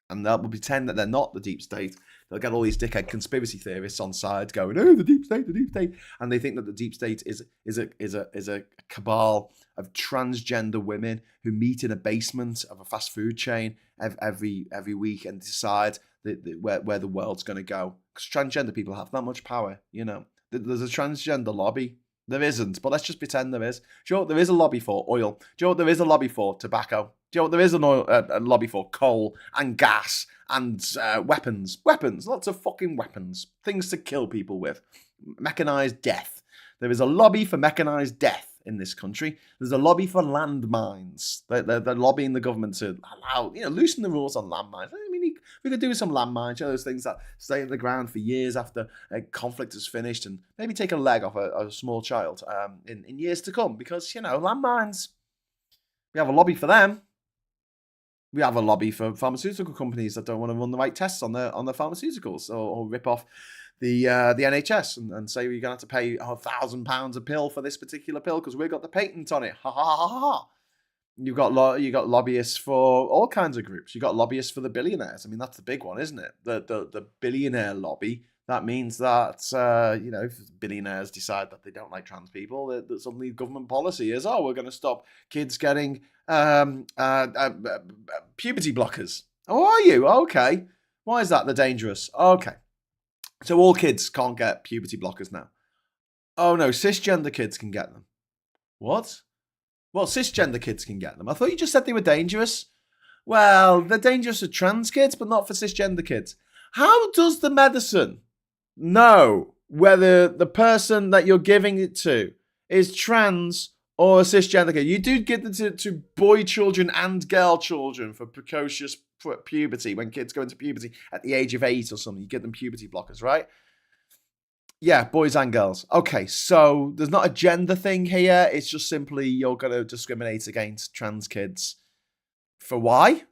And they'll pretend that they're not the deep state. They'll get all these dickhead conspiracy theorists on side going, oh, the deep state. And they think that the deep state is a cabal of transgender women who meet in a basement of a fast food chain every week and decide where the world's going to go. Because transgender people have that much power, you know. There's a transgender lobby. There isn't, but let's just pretend there is. Do you know what there is a lobby for? Oil. Do you know what there is a lobby for? Tobacco. Do you know what there is a lobby for? Coal and gas and weapons. Weapons. Lots of fucking weapons. Things to kill people with. Mechanized death. There is a lobby for mechanized death in this country. There's a lobby for landmines. They're lobbying the government to allow, loosen the rules on landmines. I mean, we could do some landmines, those things that stay in the ground for years after a conflict is finished and maybe take a leg off a small child in years to come because, landmines, we have a lobby for them. We have a lobby for pharmaceutical companies that don't want to run the right tests on their pharmaceuticals or rip off the NHS and say you're going to have to pay £1,000 a pill for this particular pill because we've got the patent on it. Ha ha ha ha. You got lobbyists for all kinds of groups. You got lobbyists for the billionaires. I mean, that's the big one, isn't it? The billionaire lobby. That means that if billionaires decide that they don't like trans people, that suddenly government policy is, we're going to stop kids getting puberty blockers. Oh, are you? Okay. Why is that? They're dangerous. Okay. So all kids can't get puberty blockers now. Oh no, cisgender kids can get them. What? Well, cisgender kids can get them. I thought you just said they were dangerous. Well, they're dangerous for trans kids, but not for cisgender kids. How does the medicine know whether the person that you're giving it to is trans or a cisgender kid? You do give it to boy children and girl children for precocious puberty. When kids go into puberty at the age of 8 or something, you give them puberty blockers, right? Yeah, boys and girls. Okay, so there's not a gender thing here. It's just simply you're going to discriminate against trans kids. For why?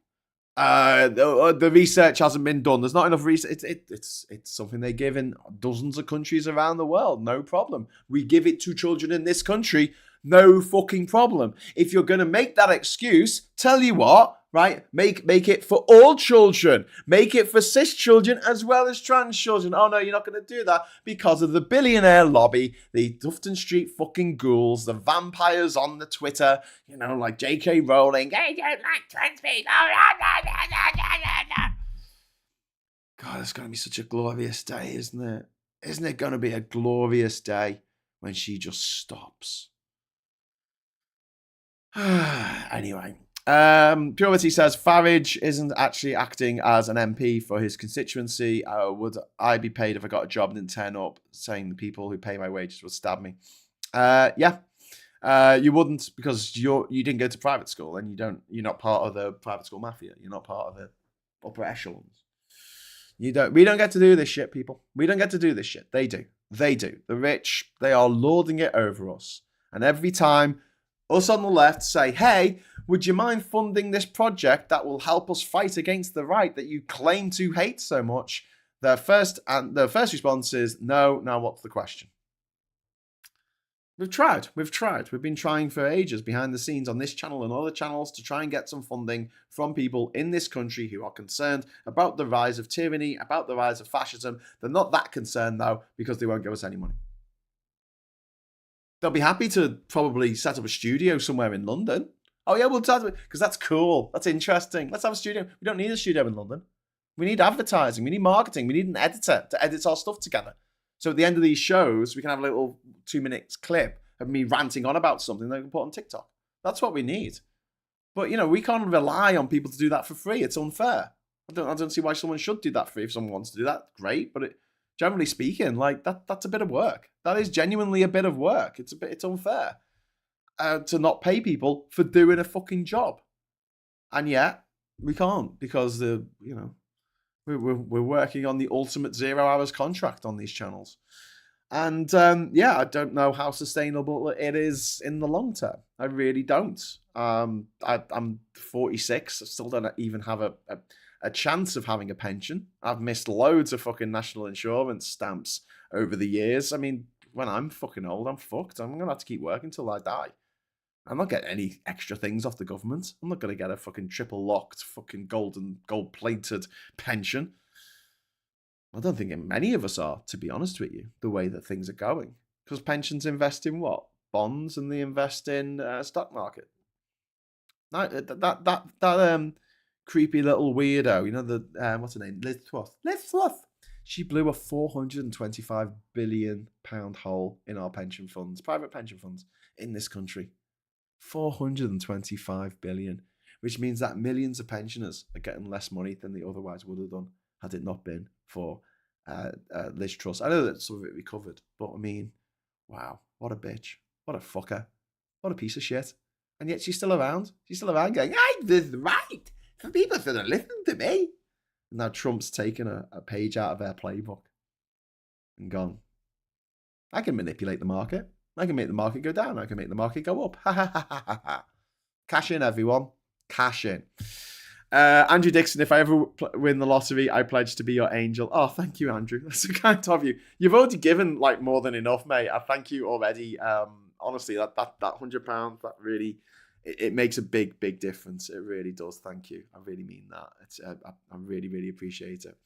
The research hasn't been done. There's not enough research. It's something they give in dozens of countries around the world. No problem. We give it to children in this country. No fucking problem. If you're going to make that excuse, tell you what, right? Make it for all children. Make it for cis children as well as trans children. Oh no, you're not going to do that because of the billionaire lobby, the Dufton Street fucking ghouls, the vampires on the Twitter, like J.K. Rowling. I don't like trans people. God, it's going to be such a glorious day, isn't it? Isn't it going to be a glorious day when she just stops? Anyway, Purity says Farage isn't actually acting as an MP for his constituency. Would I be paid if I got a job and didn't turn up, saying the people who pay my wages would stab me? Yeah, you wouldn't because you didn't go to private school and you're not part of the private school mafia. You're not part of the upper echelons. We don't get to do this shit, people. We don't get to do this shit. They do. The rich, they are lording it over us. And every time us on the left say, hey, would you mind funding this project that will help us fight against the right that you claim to hate so much? The first response is, no, now what's the question? We've tried. We've been trying for ages behind the scenes on this channel and other channels to try and get some funding from people in this country who are concerned about the rise of tyranny, about the rise of fascism. They're not that concerned, though, because they won't give us any money. They'll be happy to probably set up a studio somewhere in London. Oh, yeah, we'll talk because that's cool. That's interesting. Let's have a studio. We don't need a studio in London. We need advertising. We need marketing. We need an editor to edit our stuff together. So at the end of these shows, we can have a little 2-minute clip of me ranting on about something that we can put on TikTok. That's what we need. But, we can't rely on people to do that for free. It's unfair. I don't see why someone should do that for free. If someone wants to do that, great. But generally speaking, that's a bit of work. That is genuinely a bit of work. It's unfair. to not pay people for doing a fucking job. And yet, we can't because we're working on the ultimate 0 hours contract on these channels. And I don't know how sustainable it is in the long term. I really don't. I'm 46. I still don't even have a chance of having a pension. I've missed loads of fucking national insurance stamps over the years. I mean, when I'm fucking old, I'm fucked. I'm going to have to keep working till I die. I'm not getting any extra things off the government. I'm not going to get a fucking triple locked, fucking gold plated pension. I don't think many of us are, to be honest with you, the way that things are going. Because pensions invest in what? Bonds, and they invest in stock market. That creepy little weirdo, what's her name? Liz Truss. She blew a £425 billion hole in our pension funds, private pension funds in this country. 425 billion, which means that millions of pensioners are getting less money than they otherwise would have done had it not been for Liz Truss. I know that some of it recovered, but I mean, wow, what a bitch, what a fucker, what a piece of shit. And yet she's still around. She's still around going, I did right. Some people should have listened to me. And now Trump's taken a page out of their playbook and gone, I can manipulate the market. I can make the market go down. I can make the market go up. Ha ha ha ha ha. Cash in, everyone. Cash in. Andrew Dixon, if I ever win the lottery, I pledge to be your angel. Oh, thank you, Andrew. That's so kind of you. You've already given like more than enough, mate. I thank you already. Honestly, that £100, that really, it makes a big difference. It really does. Thank you. I really mean that. I really, really appreciate it.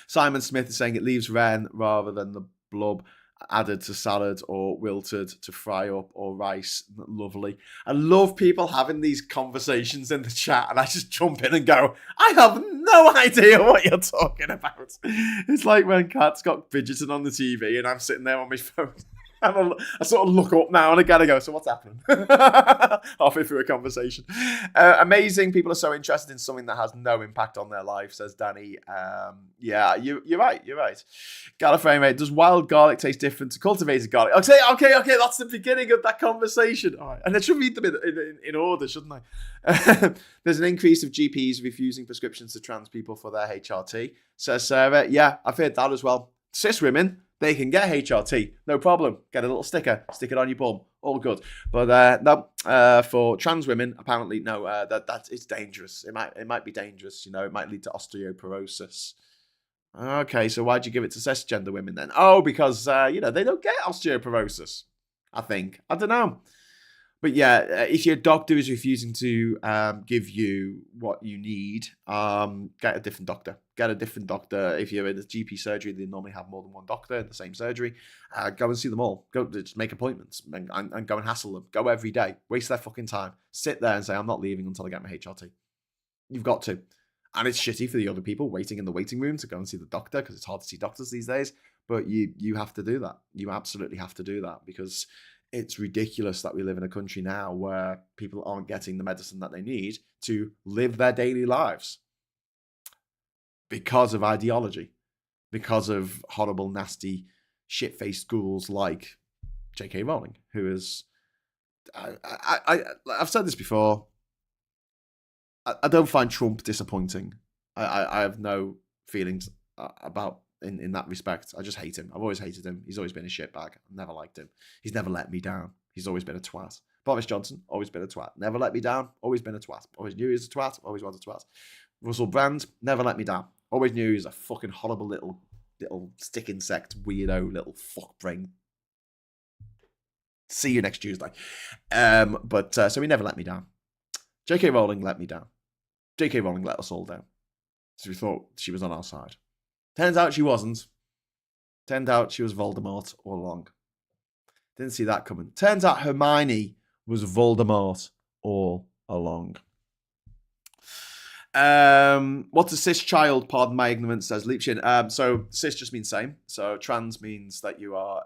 Simon Smith is saying it leaves Ren rather than the blub added to salad or wilted to fry up or rice. Lovely. I love people having these conversations in the chat and I just jump in and go, I have no idea what you're talking about. It's like when Kat's got fidgeting on the TV and I'm sitting there on my phone. I sort of look up now and again and go, so what's happening? Halfway through a conversation. Amazing. People are so interested in something that has no impact on their life, says Danny. Yeah, you're right. You're right. Gallifrey, mate, does wild garlic taste different to cultivated garlic? Okay. That's the beginning of that conversation. All right. And I should read them in order, shouldn't I? There's an increase of GPs refusing prescriptions to trans people for their HRT, says Sarah. Yeah, I've heard that as well. Cis women, they can get HRT, no problem. Get a little sticker, stick it on your bum, all good. But no, for trans women, apparently no. That it's dangerous. It might be dangerous. It might lead to osteoporosis. Okay, so why'd you give it to cisgender women then? Oh, because they don't get osteoporosis. I think. I don't know. But yeah, if your doctor is refusing to give you what you need, get a different doctor. Get a different doctor. If you're in a GP surgery, they normally have more than one doctor in the same surgery. Go and see them all. Go just make appointments and go and hassle them. Go every day. Waste their fucking time. Sit there and say, I'm not leaving until I get my HRT. You've got to. And it's shitty for the other people waiting in the waiting room to go and see the doctor because it's hard to see doctors these days. But you have to do that. You absolutely have to do that because it's ridiculous that we live in a country now where people aren't getting the medicine that they need to live their daily lives because of ideology, because of horrible, nasty, shit-faced ghouls like J.K. Rowling, who is... I've said this before. I don't find Trump disappointing. I have no feelings about in that respect. I just hate him. I've always hated him. He's always been a shitbag. I've never liked him. He's never let me down. He's always been a twat. Boris Johnson, always been a twat. Never let me down. Always been a twat. Always knew he was a twat. Always was a twat. Russell Brand, never let me down. Always knew he was a fucking horrible little stick insect, weirdo, little fuck brain. See you next Tuesday. So he never let me down. J.K. Rowling let me down. J.K. Rowling let us all down. So we thought she was on our side. Turns out she wasn't. Turned out she was Voldemort all along. Didn't see that coming. Turns out Hermione was Voldemort all along. What's a cis child? Pardon my ignorance, says Leapshin. So cis just means same. So trans means that you are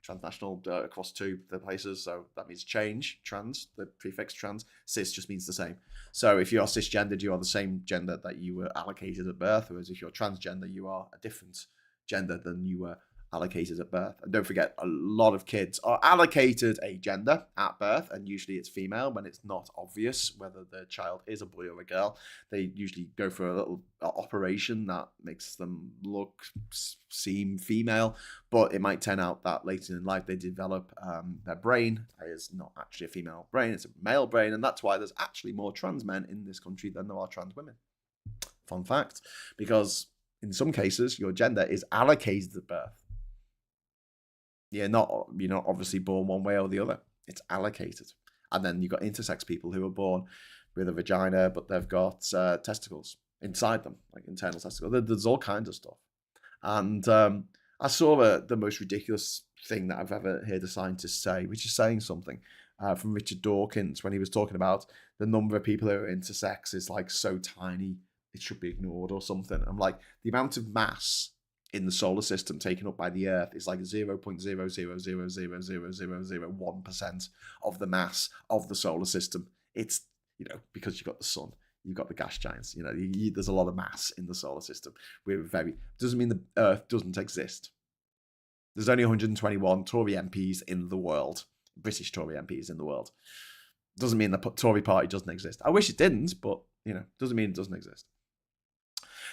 transnational across two the places. So that means change, trans, the prefix trans. Cis just means the same. So if you are cisgendered, you are the same gender that you were allocated at birth. Whereas if you're transgender, you are a different gender than you were allocated at birth. And don't forget, a lot of kids are allocated a gender at birth, and usually it's female when it's not obvious whether the child is a boy or a girl. They usually go for a little operation that makes them seem female, but it might turn out that later in life they develop their brain is not actually a female brain, it's a male brain, and that's why there's actually more trans men in this country than there are trans women. Fun fact, because in some cases your gender is allocated at birth. You're not obviously born one way or the other. It's allocated. And then you've got intersex people who are born with a vagina, but they've got testicles inside them, like internal testicles. There's all kinds of stuff. And I saw the most ridiculous thing that I've ever heard a scientist say, which is saying something, from Richard Dawkins when he was talking about the number of people who are intersex is like so tiny, it should be ignored or something. I'm like, the amount of mass in the solar system taken up by the Earth is like 0.000000001% of the mass of the solar system. It's, because you've got the sun, you've got the gas giants, there's a lot of mass in the solar system. Doesn't mean the Earth doesn't exist. There's only 121 Tory MPs in the world, British Tory MPs in the world. Doesn't mean the Tory party doesn't exist. I wish it didn't, but, doesn't mean it doesn't exist.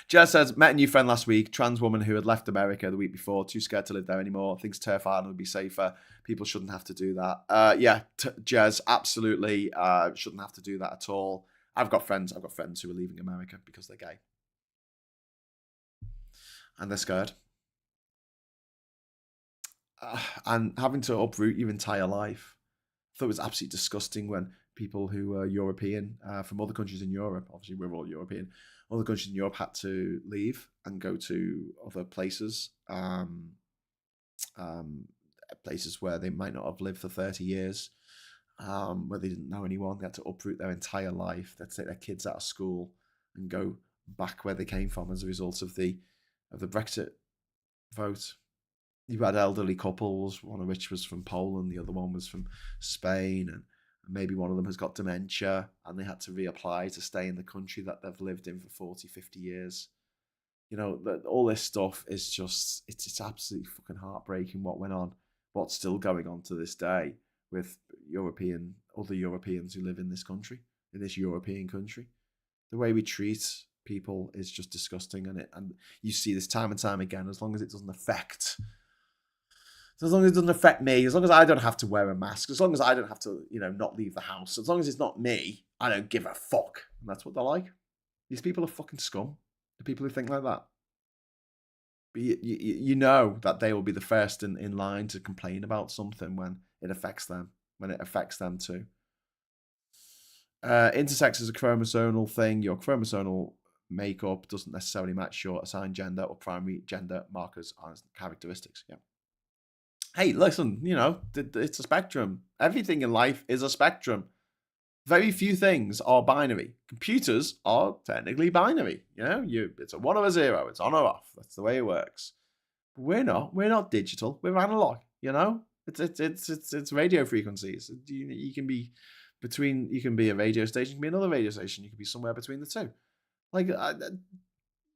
Jez says, met a new friend last week, trans woman who had left America the week before, too scared to live there anymore, thinks Tariff Island would be safer. People shouldn't have to do that. Jez, absolutely shouldn't have to do that at all. I've got friends who are leaving America because they're gay. And they're scared. And having to uproot your entire life. I thought it was absolutely disgusting when people who are European, from other countries in Europe, obviously we're all European, other countries in Europe had to leave and go to other places, places where they might not have lived for 30 years, where they didn't know anyone. They had to uproot their entire life. They had to take their kids out of school and go back where they came from as a result of the Brexit vote. You had elderly couples, one of which was from Poland, the other one was from Spain, and maybe one of them has got dementia and they had to reapply to stay in the country that they've lived in for 40, 50 years. All this stuff is just, it's absolutely fucking heartbreaking what went on, what's still going on to this day with other Europeans who live in this country, in this European country. The way we treat people is just disgusting, and you see this time and time again. As long as it doesn't affect me, as long as I don't have to wear a mask, as long as I don't have to, not leave the house, as long as it's not me, I don't give a fuck. And that's what they're like. These people are fucking scum. The people who think like that. But you know that they will be the first in line to complain about something when it affects them too. Intersex is a chromosomal thing. Your chromosomal makeup doesn't necessarily match your assigned gender or primary gender markers and characteristics. Yeah. Hey, listen, it's a spectrum. Everything in life is a spectrum. Very few things are binary. Computers are technically binary. It's a 1 or a 0. It's on or off. That's the way it works. But we're not. We're not digital. We're analog. It's radio frequencies. You can be a radio station. You can be another radio station. You can be somewhere between the two. Like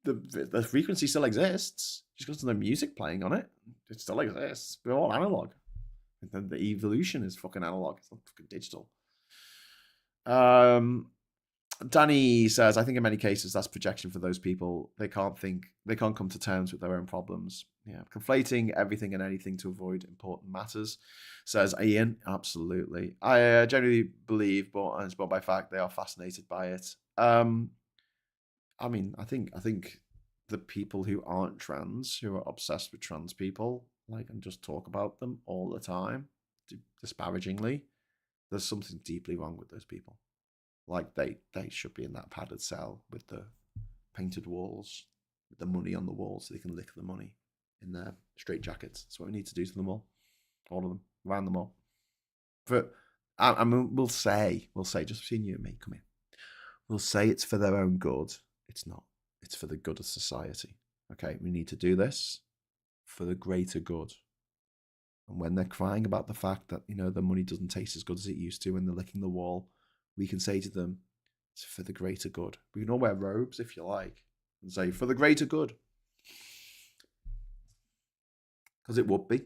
the frequency still exists. Just because there's no music playing on it, it still exists. We're all analog. And the evolution is fucking analog. It's not fucking digital. Danny says, I think in many cases that's projection for those people. They can't come to terms with their own problems. Yeah, conflating everything and anything to avoid important matters, says Ian. Absolutely. I generally believe, but it's by fact, they are fascinated by it. I think the people who aren't trans, who are obsessed with trans people, and just talk about them all the time, disparagingly, there's something deeply wrong with those people. They should be in that padded cell with the painted walls, with the money on the wall so they can lick the money in their straight jackets. That's what we need to do to them all of them, around them all. But we'll say, just between you and me, come here. We'll say it's for their own good. It's not. It's for the good of society. Okay, we need to do this for the greater good. And when they're crying about the fact that, the money doesn't taste as good as it used to when they're licking the wall, we can say to them, it's for the greater good. We can all wear robes if you like and say, for the greater good. because it would be.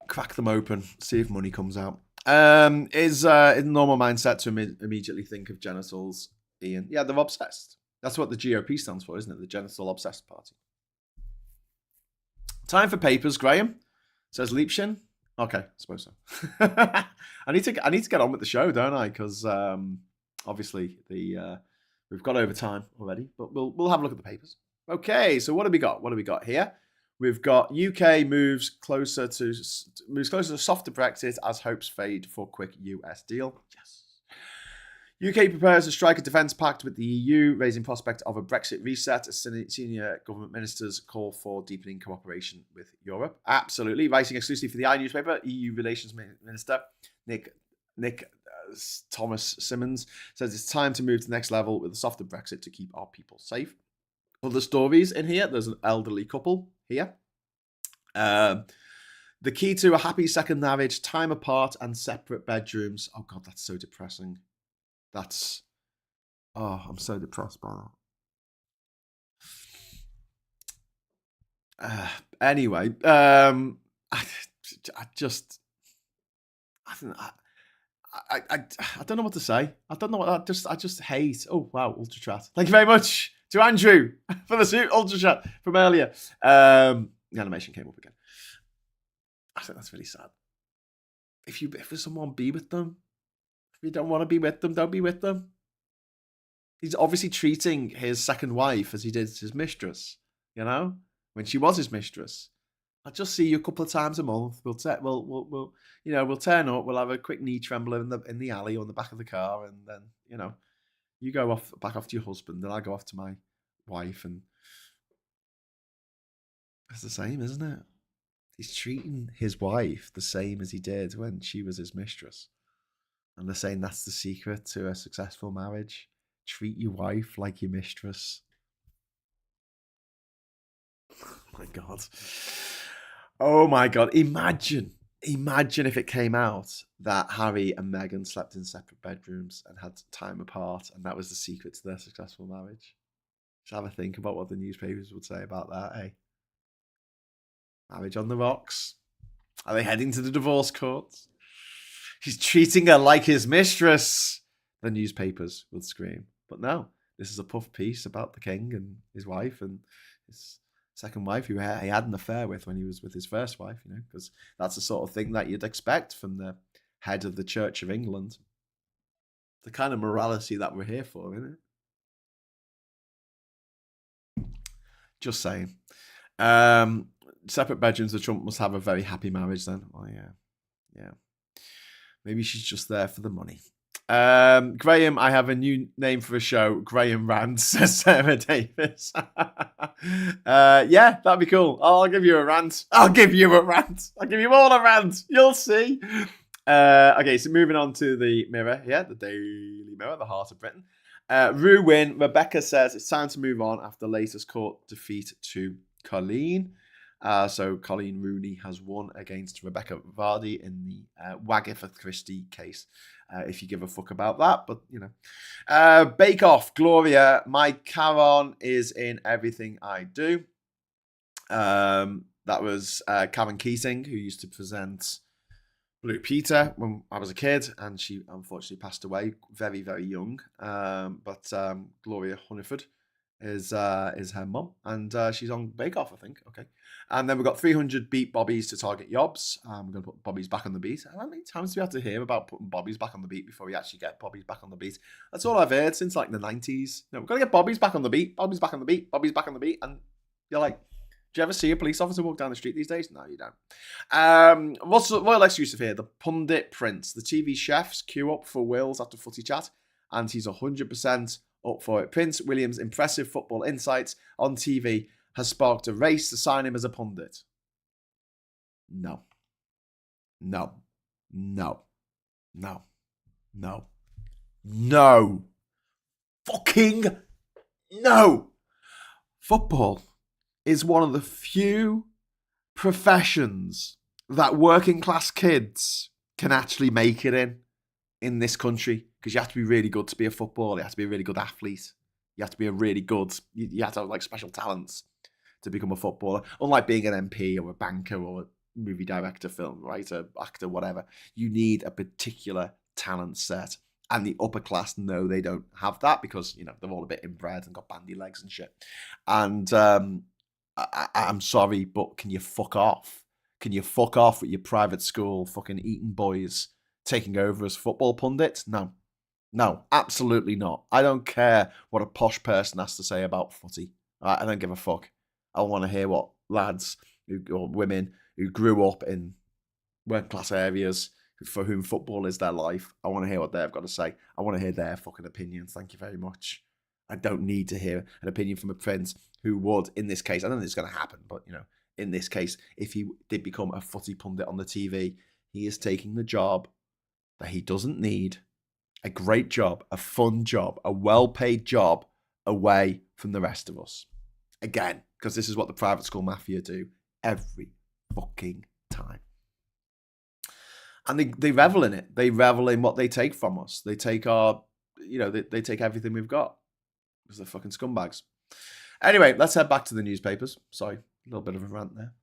Crack them open, see if money comes out. Is normal mindset to immediately think of genitals, Ian? Yeah, they're obsessed. That's what the GOP stands for, isn't it? The Genital Obsessed Party. Time for papers, Graham, says Leapshin. Okay, I suppose so. I need to get on with the show, don't I? Because obviously we've got over time already, but we'll have a look at the papers. Okay, so what have we got? What do we got here? We've got UK moves closer to softer Brexit as hopes fade for quick US deal. Yes. UK prepares to strike a defence pact with the EU, raising prospect of a Brexit reset as senior government ministers call for deepening cooperation with Europe. Absolutely. Writing exclusively for the newspaper, EU Relations Minister Nick Thomas Simmons says it's time to move to the next level with a softer Brexit to keep our people safe. Other stories in here. There's an elderly couple here. The key to a happy second marriage, time apart and separate bedrooms. Oh God, that's so depressing. I'm so depressed by that. Anyway, I don't know what to say. I don't know what I just hate. Oh wow, Ultra Chat. Thank you very much to Andrew for the Ultra Chat from earlier. The animation came up again. I think that's really sad. If there's someone, be with them. If you don't want to be with them, don't be with them. He's obviously treating his second wife as he did his mistress, when she was his mistress. I'll just see you a couple of times a month. We'll turn up. We'll have a quick knee tremble in the alley or in the back of the car, and then you go back off to your husband, and I go off to my wife, and it's the same, isn't it? He's treating his wife the same as he did when she was his mistress. And they're saying that's the secret to a successful marriage. Treat your wife like your mistress. Oh my God. Oh my God. Imagine if it came out that Harry and Meghan slept in separate bedrooms and had time apart, and that was the secret to their successful marriage. Just have a think about what the newspapers would say about that, eh? Marriage on the rocks. Are they heading to the divorce courts? He's treating her like his mistress, the newspapers would scream. But no, this is a puff piece about the king and his wife and his second wife, who he had an affair with when he was with his first wife, because that's the sort of thing that you'd expect from the head of the Church of England. The kind of morality that we're here for, isn't it? Just saying. Separate bedrooms, the Trump must have a very happy marriage then. Oh, yeah. Maybe she's just there for the money. Graham, I have a new name for a show. Graham Rants, says Sarah Davis. Yeah, that'd be cool. I'll give you a rant. I'll give you all a rant. You'll see. Okay, so moving on to the Mirror here, the Daily Mirror, the heart of Britain. Rue win. Rebecca says it's time to move on after latest court defeat to Colleen. So Colleen Rooney has won against Rebecca Vardy in the Wagatha Christie case. If you give a fuck about that, but Bake Off, Gloria. My Caron is in everything I do. That was Karen Keating, who used to present Blue Peter when I was a kid, and she unfortunately passed away very, very young. But Gloria Hunniford is her mum, and she's on Bake Off, I think. Okay. And then we've got 300 beat bobbies to target Yobs. We're going to put bobbies back on the beat. How many times do we have to hear about putting bobbies back on the beat before we actually get bobbies back on the beat? That's all I've heard since like the 90s. No, we've got to get bobbies back on the beat, bobbies back on the beat, bobbies back on the beat. And you're like, do you ever see a police officer walk down the street these days? No, you don't. What's the royal exclusive here? The Pundit Prince. The TV chefs queue up for Wills after footy chat, and he's 100% up for it. Prince William's impressive football insights on TV has sparked a race to sign him as a pundit. No. Fucking no. Football is one of the few professions that working class kids can actually make it in this country, because you have to be really good to be a footballer. You have to be a really good athlete. You have to be a really good, you have to have like special talents to become a footballer. Unlike being an MP or a banker or a movie director, film writer, actor, whatever. You need a particular talent set. And the upper class, no, they don't have that because, they're all a bit inbred and got bandy legs and shit. And I'm sorry, but can you fuck off? Can you fuck off with your private school fucking Eton boys taking over as football pundits? No, absolutely not. I don't care what a posh person has to say about footy. I don't give a fuck. I want to hear what lads or women who grew up in working class areas for whom football is their life. I want to hear what they've got to say. I want to hear their fucking opinions. Thank you very much. I don't need to hear an opinion from a prince who would, in this case, I don't think it's going to happen, but, in this case, if he did become a footy pundit on the TV, he is taking the job that he doesn't need, a great job, a fun job, a well-paid job away from the rest of us. Again, because this is what the private school mafia do every fucking time. And they revel in it. They revel in what they take from us. They take our, they take everything we've got. Because they're fucking scumbags. Anyway, let's head back to the newspapers. Sorry, a little bit of a rant there.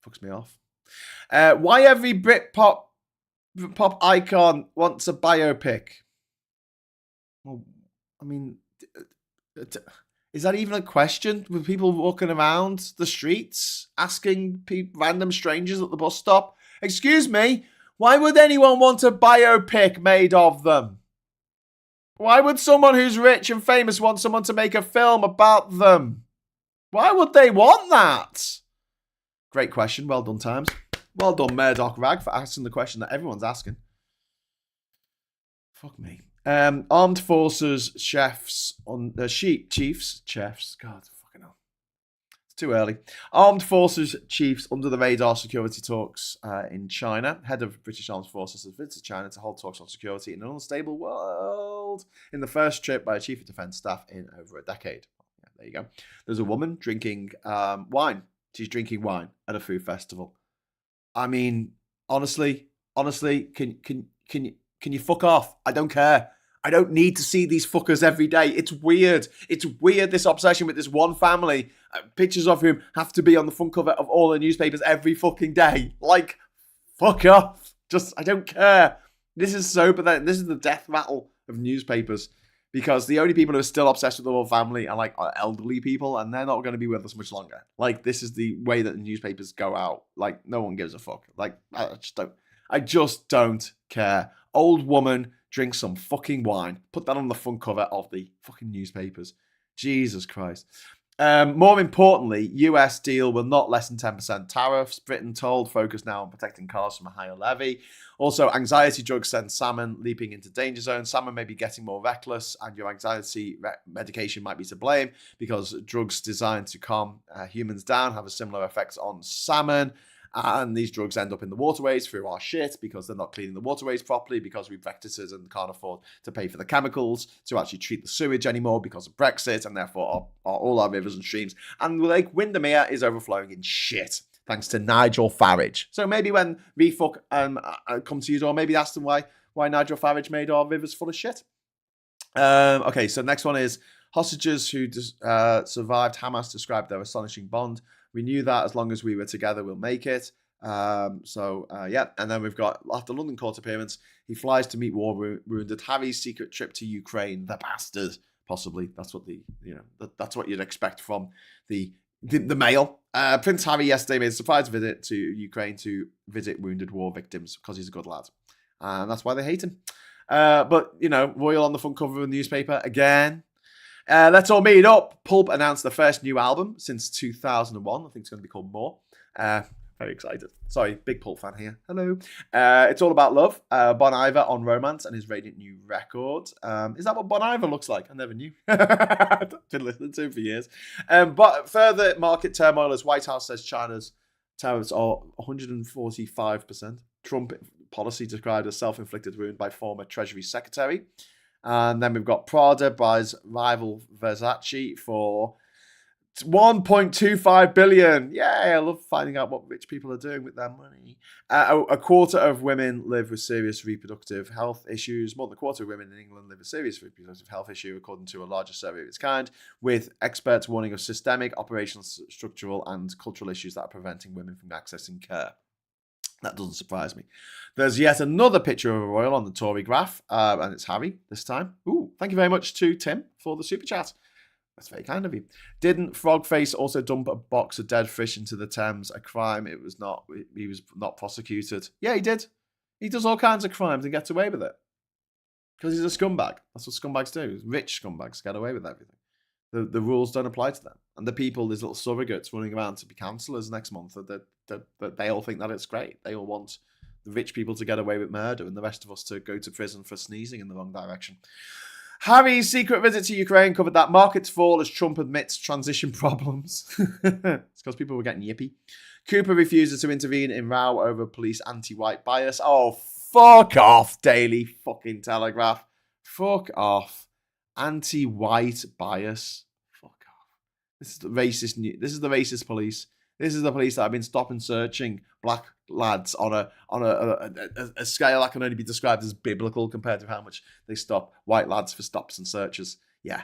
Fucks me off. Why every Britpop icon wants a biopic? Well, I mean, is that even a question? With people walking around the streets asking random strangers at the bus stop, "Excuse me, why would anyone want a biopic made of them? Why would someone who's rich and famous want someone to make a film about them? Why would they want that?" Great question. Well done, Times. Well done, Murdoch Rag, for asking the question that everyone's asking. Fuck me. Armed forces chiefs. God, fucking hell. It's too early. Armed forces chiefs under the radar security talks in China. Head of British Armed Forces has visited China to hold talks on security in an unstable world in the first trip by a chief of defense staff in over a decade. Yeah, there you go. There's a woman drinking wine. She's drinking wine at a food festival. I mean, honestly, can you fuck off? I don't care. I don't need to see these fuckers every day. It's weird. It's weird, this obsession with this one family. Pictures of whom have to be on the front cover of all the newspapers every fucking day. Like, fuck off. I don't care. This is so pathetic. This is the death rattle of newspapers. Because the only people who are still obsessed with the whole family are elderly people, and they're not going to be with us much longer. Like, this is the way that the newspapers go out. Like, no one gives a fuck. Like, I just don't care. Old woman drinks some fucking wine. Put that on the front cover of the fucking newspapers. Jesus Christ. More importantly, US deal will not lessen 10% tariffs. Britain told, focus now on protecting cars from a higher levy. Also, anxiety drugs send salmon leaping into danger zone. Salmon may be getting more reckless, and your anxiety medication might be to blame because drugs designed to calm humans down have a similar effects on salmon. And these drugs end up in the waterways through our shit because they're not cleaning the waterways properly because we've Brexited and can't afford to pay for the chemicals to actually treat the sewage anymore because of Brexit, and therefore all our rivers and streams. And Lake Windermere is overflowing in shit thanks to Nigel Farage. So maybe when Refuck come to you, or maybe ask them why Nigel Farage made our rivers full of shit. Okay, so next one is hostages who survived Hamas described their astonishing bond. We knew that as long as we were together, we'll make it. Yeah. And then we've got, after London court appearance, he flies to meet war wounded Harry's secret trip to Ukraine. The bastard. Possibly. That's what that's what you'd expect from the Mail. Prince Harry yesterday made a surprise visit to Ukraine to visit wounded war victims because he's a good lad. And that's why they hate him. But, royal on the front cover of the newspaper again. Let's all meet up. Pulp announced the first new album since 2001. I think it's going to be called More. Very excited. Sorry, big Pulp fan here. Hello. It's all about love. Bon Iver on romance and his radiant new record. Is that what Bon Iver looks like? I never knew. Been listening to him for years. But further market turmoil as White House says China's tariffs are 145%. Trump policy described as self-inflicted wound by former Treasury Secretary. And then we've got Prada buys rival Versace for 1.25 billion. Yay, I love finding out what rich people are doing with their money. A quarter of women live with serious reproductive health issues. More than a quarter of women in England live with serious reproductive health issue, according to a larger survey of its kind, with experts warning of systemic, operational, structural, and cultural issues that are preventing women from accessing care. That doesn't surprise me. There's yet another picture of a royal on the Tory graph, and it's Harry this time. Ooh, thank you very much to Tim for the super chat. That's very kind of you. Didn't Frogface also dump a box of dead fish into the Thames? A crime. It was not. He was not prosecuted. Yeah, he did. He does all kinds of crimes and gets away with it because he's a scumbag. That's what scumbags do. Rich scumbags get away with everything. The rules don't apply to them. And the people, these little surrogates running around to be councillors next month, they all think that it's great. They all want the rich people to get away with murder and the rest of us to go to prison for sneezing in the wrong direction. Harry's secret visit to Ukraine covered that markets fall as Trump admits transition problems. It's because people were getting yippy. Cooper refuses to intervene in row over police anti-white bias. Oh, fuck off, Daily fucking Telegraph. Fuck off. Anti-white bias. Fuck off. This is the racist police. This is the police that have been stop and searching black lads on a scale that can only be described as biblical compared to how much they stop white lads for stops and searches. Yeah.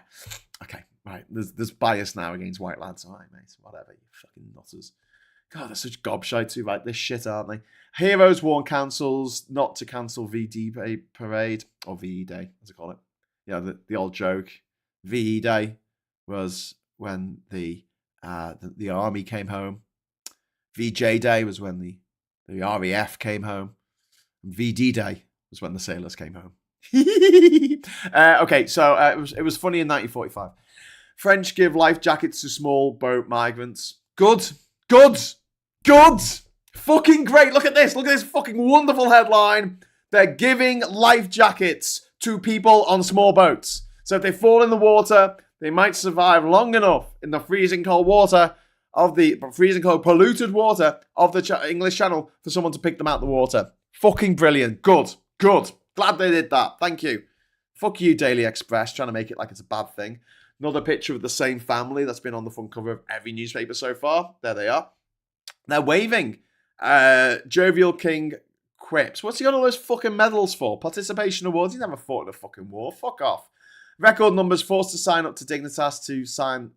Okay. Right. There's bias now against white lads. All right, mate. Whatever. You fucking nutters. God, they're such gobshites who write this shit, aren't they? Heroes warn councils not to cancel VD parade or VE Day, as I call it. Yeah, the old joke. VE Day was when the army came home. VJ Day was when the RAF came home. And VD Day was when the sailors came home. Okay, so it was funny in 1945. French give life jackets to small boat migrants. Good. Fucking great. Look at this fucking wonderful headline. They're giving life jackets to people on small boats. So if they fall in the water, they might survive long enough in the freezing cold polluted water of the English Channel for someone to pick them out of the water. Fucking brilliant. Good. Glad they did that. Thank you. Fuck you, Daily Express, trying to make it like it's a bad thing. Another picture of the same family that's been on the front cover of every newspaper so far. There they are. They're waving. Jovial King quips. What's he got all those fucking medals for? Participation awards? He never fought in a fucking war. Fuck off. Record numbers forced to sign up to Dignitas to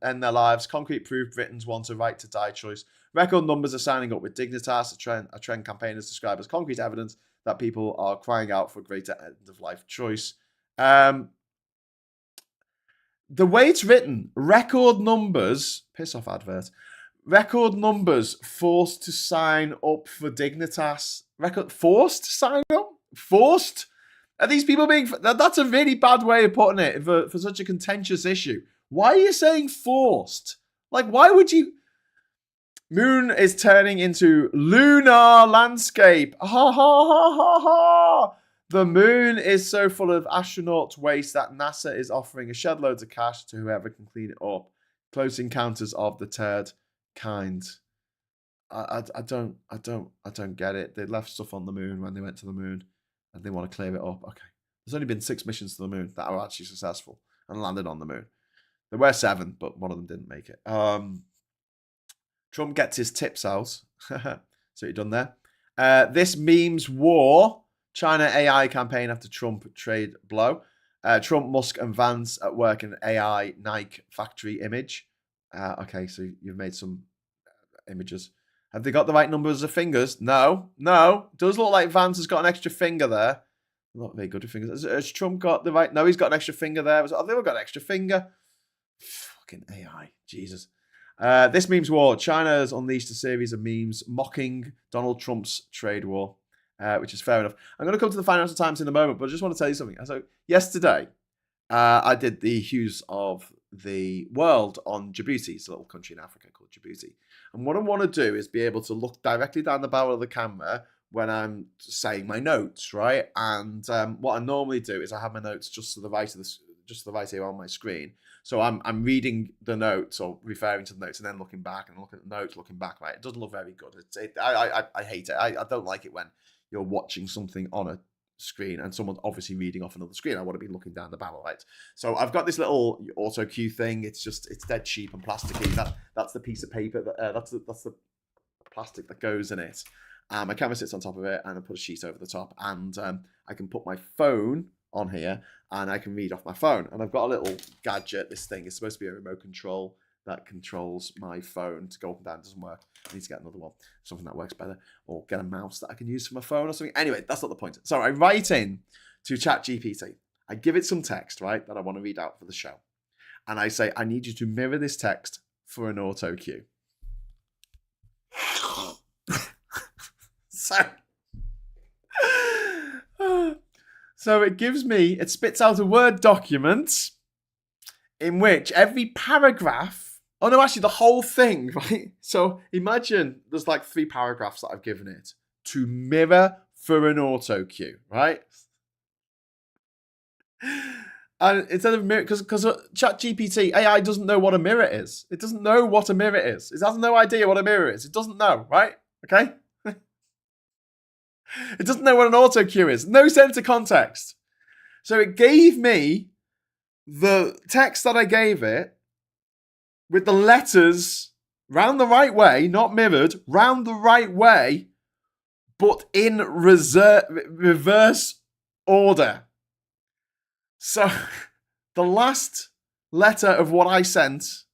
end their lives. Concrete proof Britons want a right to die choice. Record numbers are signing up with Dignitas, a trend campaigners describe as concrete evidence that people are crying out for greater end-of-life choice. The way it's written, record numbers, piss off advert, record numbers forced to sign up for Dignitas. Forced to sign up? Forced? Are these people being... That's a really bad way of putting it for such a contentious issue. Why are you saying forced? Like, why would you... Moon is turning into lunar landscape. Ha ha ha ha ha. The moon is so full of astronaut waste that NASA is offering a shed loads of cash to whoever can clean it up. Close encounters of the third kind. I don't get it. They left stuff on the moon when they went to the moon and they want to clear it up. Okay. There's only been 6 missions to the moon that are actually successful and landed on the moon. There were 7, but one of them didn't make it. Trump gets his tips out. So you done there. This memes war. China AI campaign after Trump trade blow. Trump, Musk and Vance at work in AI Nike factory image. Okay, so you've made some images. Have they got the right numbers of fingers? No. Does look like Vance has got an extra finger there. Not very good with fingers. Has Trump got the right... No, he's got an extra finger there. Oh, they've all got an extra finger. Fucking AI. Jesus. This memes war. China has unleashed a series of memes mocking Donald Trump's trade war, which is fair enough. I'm going to come to the Financial Times in a moment, but I just want to tell you something. So yesterday, I did the Hughes of the world on Djibouti. It's a little country in Africa called Djibouti. And what I want to do is be able to look directly down the barrel of the camera when I'm saying my notes, right? And what I normally do is I have my notes just to the right of just to the right here on my screen. So I'm reading the notes or referring to the notes and then looking back and looking at the notes, looking back, right? It doesn't look very good. I hate it. I don't like it when you're watching something on screen and someone's obviously reading off another screen. I want to be looking down the barrel, right? So I've got this little auto cue thing. It's dead cheap and plasticky. That's the piece of paper that's the plastic that goes in it. My camera sits on top of it, and I put a sheet over the top, and I can put my phone on here, and I can read off my phone. And I've got a little gadget. This thing is supposed to be a remote control that controls my phone to go up and down. It doesn't work. I need to get another one, something that works better, or get a mouse that I can use for my phone or something. Anyway, that's not the point. So I write in to ChatGPT. I give it some text, right, that I want to read out for the show. And I say, I need you to mirror this text for an auto cue. So it spits out a Word document in which every paragraph, oh no, actually the whole thing, right? So imagine there's like 3 paragraphs that I've given it to mirror for an auto cue, right? And instead of mirror, because ChatGPT, AI doesn't know what a mirror is. It doesn't know what a mirror is. It has no idea what a mirror is. It doesn't know, right? Okay? It doesn't know what an auto cue is. No sense of context. So it gave me the text that I gave it with the letters round the right way, not mirrored, round the right way, but in reverse order. So the last letter of what I sent,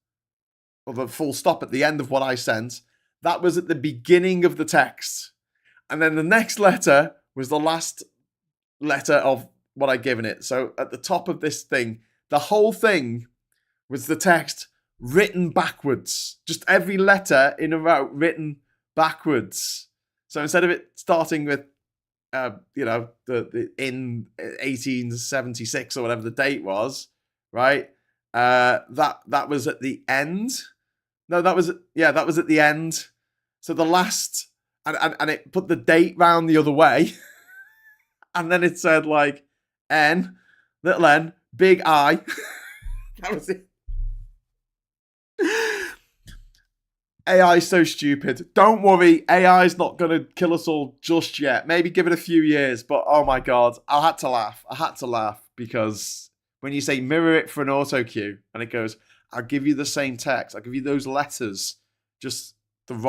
or the full stop at the end of what I sent, that was at the beginning of the text. And then the next letter was the last letter of what I'd given it. So at the top of this thing, the whole thing was the text written backwards. Just every letter in a row written backwards. So instead of it starting with, the in 1876 or whatever the date was, right? That was at the end. No, that was at the end. So the last. And it put the date round the other way. And then it said like N, little n, big I. That was it. AI is so stupid. Don't worry, AI is not going to kill us all just yet. Maybe give it a few years. But oh my God, I had to laugh because when you say mirror it for an auto cue and it goes, I'll give you the same text. I'll give you those letters, just in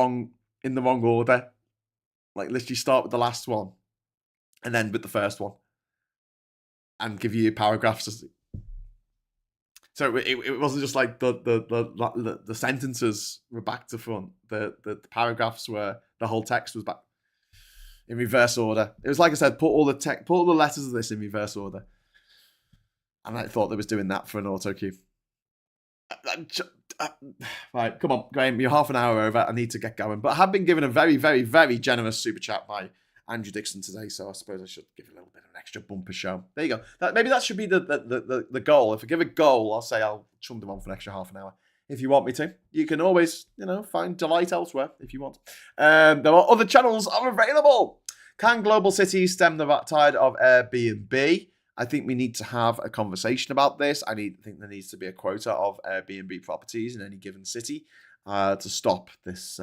the wrong order. Like literally start with the last one and then with the first one and give you paragraphs. So it wasn't just like the sentences were back to front. The paragraphs were, the whole text was back in reverse order. It was like I said, put all the letters of this in reverse order. And I thought they was doing that for an auto cue. Right, come on, Graham, you're half an hour over. I need to get going. But I have been given a very, very, very generous super chat by Andrew Dixon today, so I suppose I should give a little bit of an extra bumper show. There you go. Maybe that should be the goal. If I give a goal, I'll say I'll chum them on for an extra half an hour. If you want me to, you can always, find delight elsewhere if you want. There are other channels are available. Can global cities stem the tide of Airbnb? I think we need to have a conversation about this. I think there needs to be a quota of Airbnb properties in any given city to stop this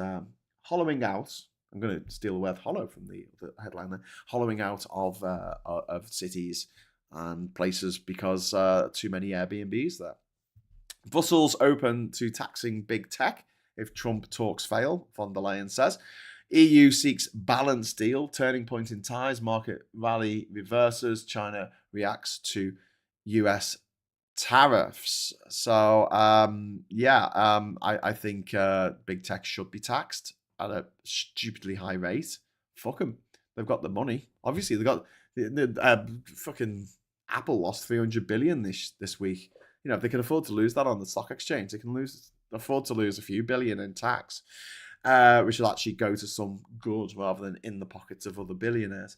hollowing out. I'm going to steal the word hollow from the headline there. Hollowing out of cities and places because too many Airbnbs there. Brussels open to taxing big tech if Trump talks fail, von der Leyen says. EU seeks balanced deal, turning point in ties, market rally reverses, China reacts to US tariffs. So, I think big tech should be taxed at a stupidly high rate. Fuck them. They've got the money. Obviously, they've got fucking Apple lost 300 billion this week. If they can afford to lose that on the stock exchange, they can afford to lose a few billion in tax. Which will actually go to some good rather than in the pockets of other billionaires.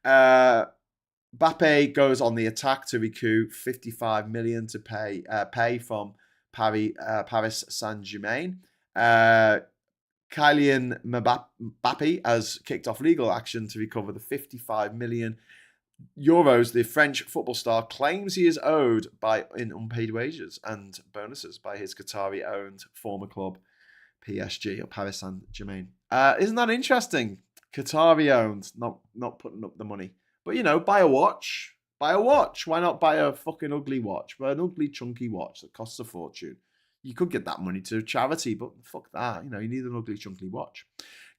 Mbappe goes on the attack to recoup 55 million to pay from Paris Saint-Germain. Kylian Mbappe has kicked off legal action to recover the 55 million euros the French football star claims he is owed in unpaid wages and bonuses by his Qatari-owned former club PSG or Paris Saint-Germain. Isn't that interesting? Qatari owned, not putting up the money. But, you know, buy a watch. Buy a watch. Why not buy a fucking ugly watch? Buy an ugly, chunky watch that costs a fortune. You could get that money to charity, but fuck that. You know, you need an ugly, chunky watch.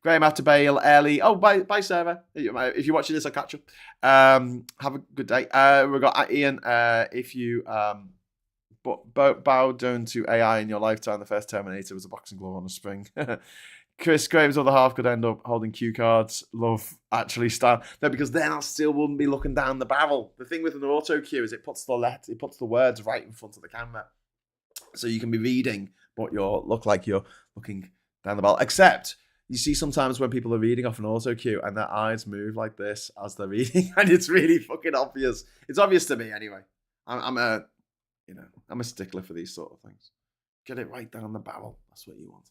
Graham had to bail early. Oh, bye, Sarah. If you're watching this, I'll catch you. Have a good day. We've got Ian. If you bow down to AI in your lifetime, the first Terminator was a boxing glove on a spring. Chris Graham's other half could end up holding cue cards. Love actually style. No, because then I still wouldn't be looking down the barrel. The thing with an auto cue is it puts the words right in front of the camera. So you can be reading, but look like you're looking down the barrel. Except you see sometimes when people are reading off an auto cue and their eyes move like this as they're reading, and it's really fucking obvious. It's obvious to me anyway. I'm a stickler for these sort of things. Get it right down the barrel. That's what you want.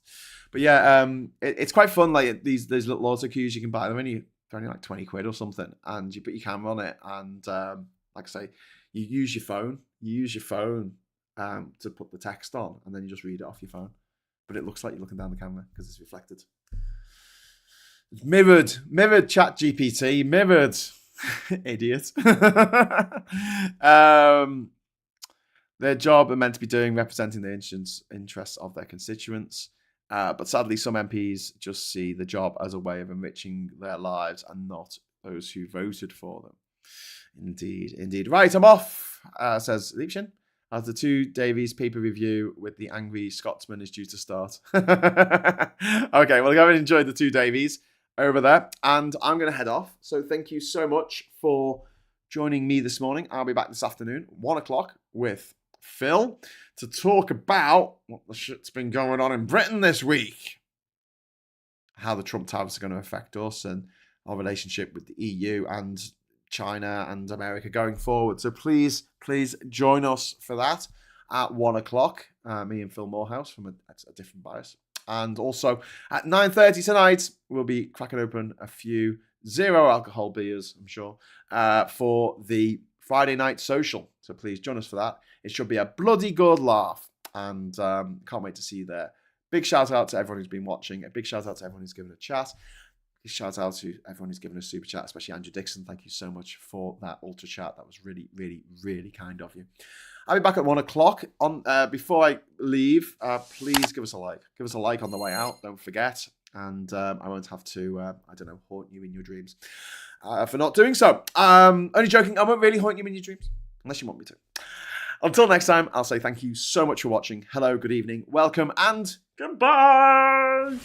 But yeah, it's quite fun. Like these little auto cues you can buy. They're only like 20 quid or something, and you put your camera on it, and like I say, you use your phone. To put the text on, and then you just read it off your phone. But it looks like you're looking down the camera because it's reflected. It's mirrored Chat GPT, mirrored idiot. Their job are meant to be doing representing the interests of their constituents. But sadly, some MPs just see the job as a way of enriching their lives and not those who voted for them. Indeed. Right, I'm off, says Liebchen, as the 2 Davies paper review with the angry Scotsman is due to start. Okay, well, go and enjoy the 2 Davies over there. And I'm going to head off. So thank you so much for joining me this morning. I'll be back this afternoon, 1 o'clock, with Phil to talk about what the shit's been going on in Britain this week. How the Trump tariffs are going to affect us and our relationship with the EU and China and America going forward. So please join us for that at 1 o'clock. Me and Phil Morehouse from a different bias. And also at 9:30 tonight, we'll be cracking open a few zero alcohol beers, I'm sure, for the Friday night social. So please join us for that. It should be a bloody good laugh. And can't wait to see you there. Big shout out to everyone who's been watching. A big shout out to everyone who's given a chat. Shout out to everyone who's given a super chat, especially Andrew Dixon. Thank you so much for that ultra chat. That was really, really, really kind of you. I'll be back at 1 o'clock. Before I leave, please give us a like. Give us a like on the way out. Don't forget. And I won't have to, haunt you in your dreams for not doing so. Only joking. I won't really haunt you in your dreams unless you want me to. Until next time, I'll say thank you so much for watching. Hello, good evening, welcome, and goodbye.